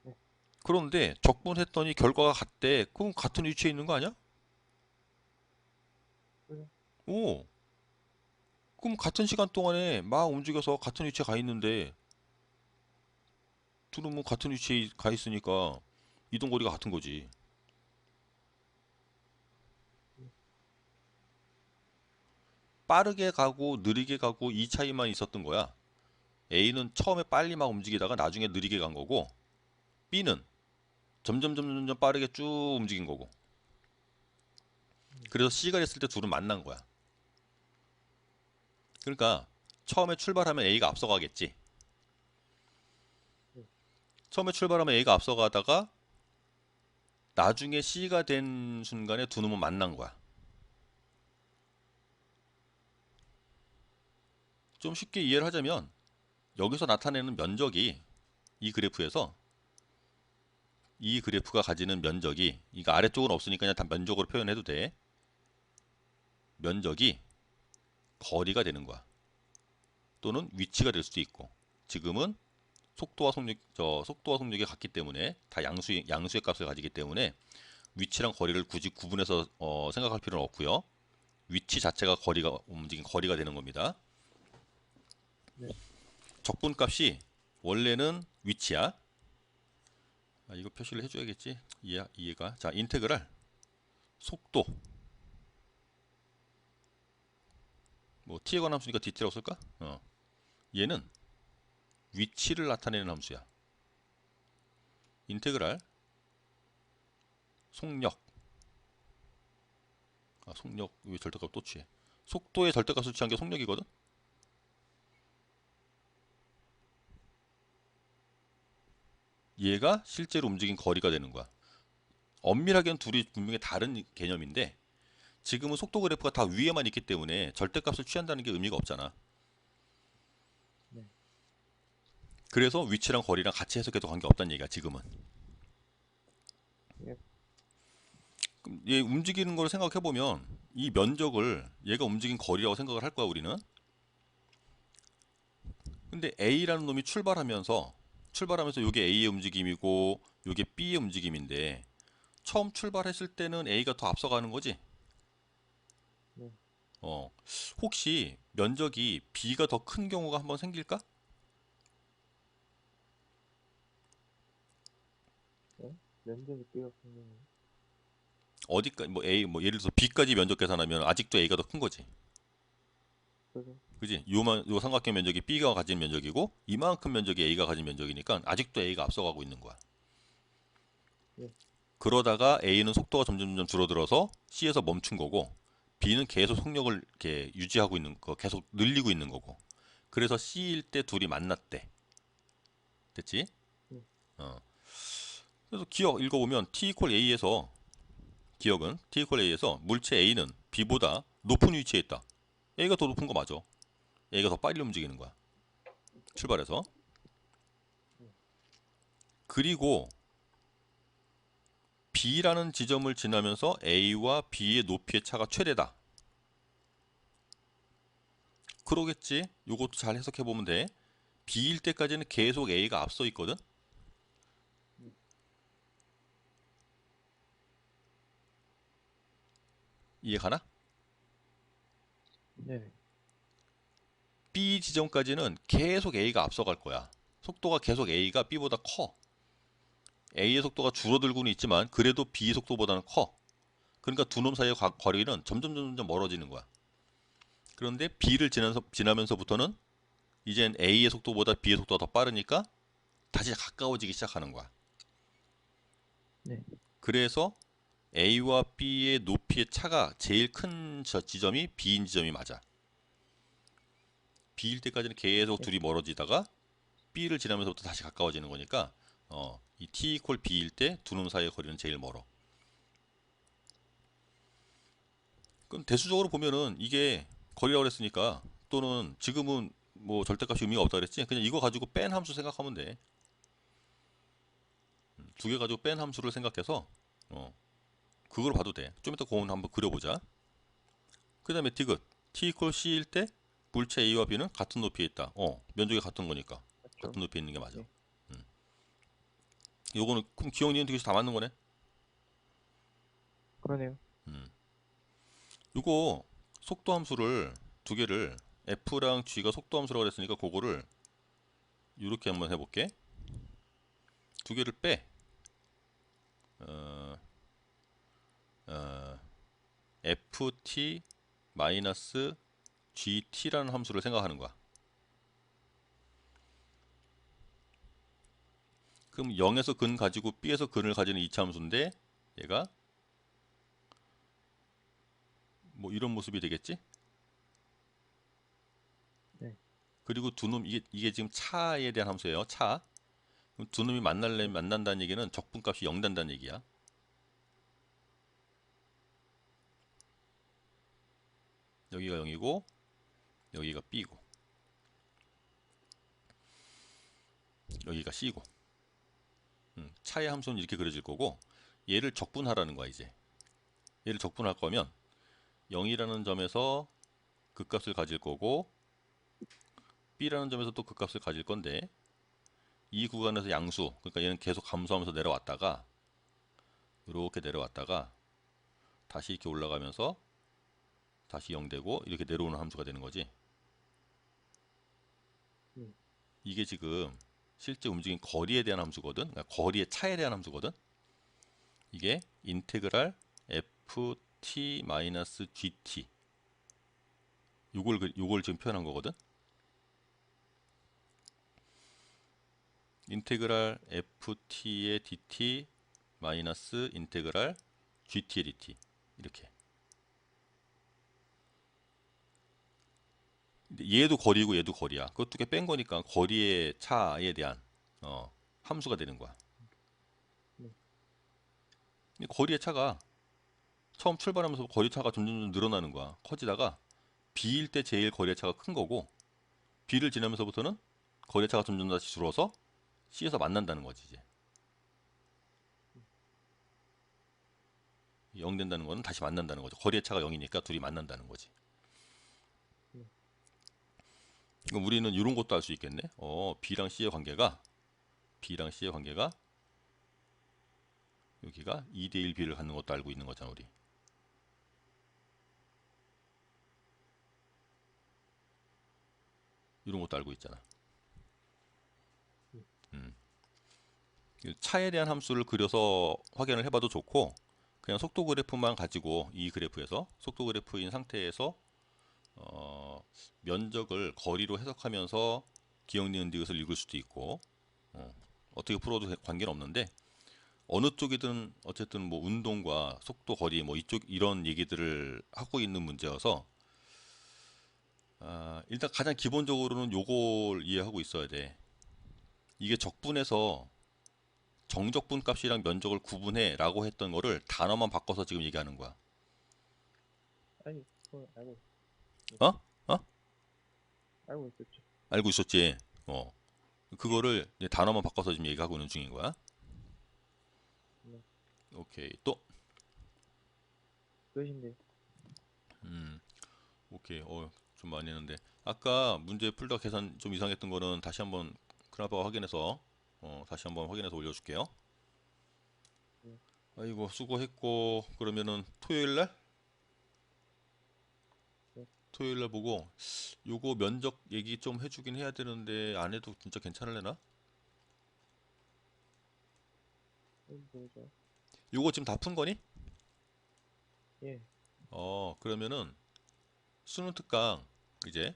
네. 그런데 적분했더니 결과가 같대. 그럼 같은 위치에 있는 거 아니야? 그래. 오. 그럼 같은 시간 동안에 막 움직여서 같은 위치에 가 있는데 둘은 뭐 같은 위치에 가 있으니까 이동 거리가 같은 거지. 빠르게 가고 느리게 가고 이 차이만 있었던 거야. A는 처음에 빨리 막 움직이다가 나중에 느리게 간 거고 B는 점점 빠르게 쭉 움직인 거고. 그래서 C가 됐을 때 둘은 만난 거야. 그러니까 처음에 출발하면 A가 앞서가겠지. 네. 처음에 출발하면 A가 앞서가다가 나중에 C가 된 순간에 두 놈은 만난 거야. 좀 쉽게 이해를 하자면 여기서 나타내는 면적이 이 그래프에서 이 그래프가 가지는 면적이 이거 아래쪽은 없으니까 그냥 다 면적으로 표현해도 돼. 면적이 거리가 되는 거야. 또는 위치가 될 수도 있고. 지금은 속도와 속력이 같기 때문에 다 양수의 값을 가지기 때문에 위치랑 거리를 굳이 구분해서 생각할 필요는 없고요. 위치 자체가 거리가 움직인 거리가 되는 겁니다. 네. 적분값이 원래는 위치야. 이거 표시를 해줘야겠지. 이해가. 자, 인테그랄 속도. 뭐 t에 관한 함수니까 dt라고 쓸까? 얘는 위치를 나타내는 함수야. 인테그랄 속력. 속력 왜 절대값 또 취해? 속도의 절대값을 취한 게 속력이거든. 얘가 실제로 움직인 거리가 되는 거야. 엄밀하게는 둘이 분명히 다른 개념인데 지금은 속도 그래프가 다 위에만 있기 때문에 절대값을 취한다는 게 의미가 없잖아. 네. 그래서 위치랑 거리랑 같이 해석해도 관계없다는 얘기야 지금은. 예. 그럼 얘 움직이는 걸 생각해보면 이 면적을 얘가 움직인 거리라고 생각을 할 거야 우리는. 근데 A라는 놈이 출발하면서 요게 A의 움직임이고 요게 B의 움직임인데 처음 출발했을 때는 A가 더 앞서가는 거지. 네. 혹시 면적이 B가 더 큰 경우가 한번 생길까? 네. 면적이 삐었으면 어디까지 뭐 A 뭐 예를 들어서 B까지 면적 계산하면 아직도 A가 더 큰 거지. 그죠? 그지? 요 삼각형 면적이 B가 가진 면적이고 이만큼 면적이 A가 가진 면적이니까 아직도 A가 앞서가고 있는 거야. 네. 그러다가 A는 속도가 점점 줄어들어서 C에서 멈춘 거고 B는 계속 속력을 이렇게 유지하고 있는 거, 계속 늘리고 있는 거고. 그래서 C일 때 둘이 만났대. 됐지? 네. 어. 그래서 기억 읽어보면 T 이퀄 A에서 기억은 T 이퀄 A에서 물체 A는 B보다 높은 위치에 있다. A가 더 높은 거 맞아. A가 더 빨리 움직이는 거야. 출발해서. 그리고 B라는 지점을 지나면서 A와 B의 높이의 차가 최대다. 그러겠지. 요것도 잘 해석해 보면 돼. B일 때까지는 계속 A가 앞서 있거든. 이해가나? 네. B 지점까지는 계속 A가 앞서갈 거야. 속도가 계속 A가 B보다 커. A의 속도가 줄어들고는 있지만 그래도 B 속도보다는 커. 그러니까 두 놈 사이의 거리는 점점 멀어지는 거야. 그런데 B를 지나면서부터는 이젠 A의 속도보다 B의 속도가 더 빠르니까 다시 가까워지기 시작하는 거야. 네. 그래서 A와 B의 높이의 차가 제일 큰 지점이 B인 지점이 맞아. B일 때까지는 계속 네. 둘이 멀어지다가 B를 지나면서부터 다시 가까워지는 거니까 이 T 이퀄 B일 때 두 놈 사이의 거리는 제일 멀어. 그럼 대수적으로 보면은 이게 거리라고 그랬으니까 또는 지금은 뭐 절대값이 의미가 없다 그랬지? 그냥 이거 가지고 뺀 함수 생각하면 돼. 두 개 가지고 뺀 함수를 생각해서 그걸 봐도 돼. 좀 이따 그건 한번 그려보자. 그 다음에 디귿 T 이퀄 C일 때 물체 A와 B는 같은 높이에 있다. 면적이 같은 거니까 맞죠? 같은 높이에 있는 게 맞아. 네. 요거는 그럼 기억 니은 디귿이 다 맞는 거네. 그러네요. 요거 속도 함수를 두 개를 F랑 G가 속도 함수라고 그랬으니까 그거를 이렇게 한번 해볼게. 두 개를 빼. 어, ft 마이너스 gt라는 함수를 생각하는 거야. 그럼 0에서 근 가지고 B에서 근을 가지는 이차함수인데 얘가 뭐 이런 모습이 되겠지? 네. 그리고 두 놈 이게 지금 차에 대한 함수예요. 차. 그럼 두 놈이 만날래 네. 만난다는 얘기는 적분값이 0 된다는 얘기야. 여기가 0이고 여기가 B고 여기가 C고. 차의 함수는 이렇게 그려질 거고 얘를 적분하라는 거야 이제. 얘를 적분할 거면 0이라는 점에서 그 값을 가질 거고 B라는 점에서 또 그 값을 가질 건데 이 구간에서 양수, 그러니까 얘는 계속 감소하면서 내려왔다가 이렇게 내려왔다가 다시 이렇게 올라가면서 다시 0 되고 이렇게 내려오는 함수가 되는 거지. 네. 이게 지금 실제 움직인 거리에 대한 함수거든. 그러니까 거리의 차에 대한 함수거든. 이게 인테그랄 ft-gt 요걸 지금 표현한 거거든. 인테그랄 ft의 dt 마이너스 인테그랄 gt의 dt 이렇게. 근데 얘도 거리고 얘도 거리야. 그것 두 개 뺀 거니까 거리의 차에 대한 함수가 되는 거야. 네. 이 거리의 차가 처음 출발하면서 거리 차가 점점 늘어나는 거야. 커지다가 B일 때 제일 거리의 차가 큰 거고 B를 지나면서부터는 거리의 차가 점점 다시 줄어서 C에서 만난다는 거지 이제. 0 된다는 거는 다시 만난다는 거죠. 거리의 차가 0이니까 둘이 만난다는 거지. 네. 그럼 우리는 이런 것도 알 수 있겠네. B랑 C의 관계가 여기가 2대1 B를 갖는 것도 알고 있는 거잖아 우리. 이런 것도 알고 있잖아. 음. 차에 대한 함수를 그려서 확인을 해봐도 좋고 그냥 속도 그래프만 가지고 이 그래프에서 속도 그래프인 상태에서 면적을 거리로 해석하면서 기억, 니은, 디귿을 읽을 수도 있고 어떻게 풀어도 관계는 없는데 어느 쪽이든 어쨌든 뭐 운동과 속도, 거리 뭐 이쪽 이런 얘기들을 하고 있는 문제여서 일단 가장 기본적으로는 요걸 이해하고 있어야 돼. 이게 적분해서 정적분 값이랑 면적을 구분해 라고 했던 거를 단어만 바꿔서 지금 얘기하는 거야. 아니, 그거 어? 어? 알고 있었죠. 알고 있었지? 어. 그거를 이제 단어만 바꿔서 지금 얘기하고 있는 중인 거야. 네. 오케이. 또? 끝인데. 오케이. 좀 많이 했는데. 아까 문제 풀다 계산 좀 이상했던 거는 다시 한번 크나바가 확인해서 다시 한번 확인해서 올려줄게요. 네. 아이고 수고했고 그러면은 토요일 날? 네. 토요일 날 보고 요거 면적 얘기 좀 해주긴 해야 되는데 안 해도 진짜 괜찮을래나? 뭐죠? 요거 지금 다 푼 거니? 예. 그러면은 수능 특강 이제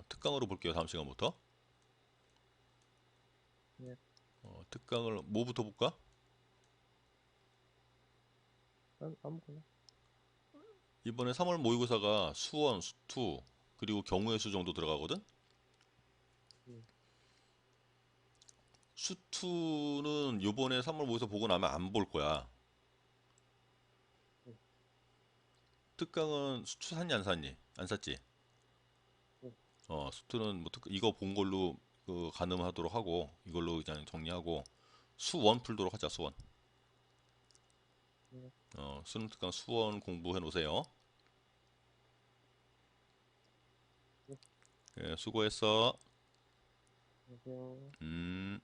특강으로 볼게요. 다음 시간부터. 예. 특강을 뭐부터 볼까? 아무거나. 이번에 3월 모의고사가 수원, 수투 그리고 경우의 수 정도 들어가거든. 예. 수투는 요번에 3월 모의고사 보고 나면 안 볼 거야. 예. 특강은 수투 샀니 안 샀니? 안 샀지? 예. 수투는 뭐 이거 본 걸로 가늠하도록 하고 이걸로 그냥 정리하고 수원 풀도록 하자 수원. 예. 수능 특강 수원 공부해 놓으세요. 예. 예, 수고했어. 안녕하세요. 음.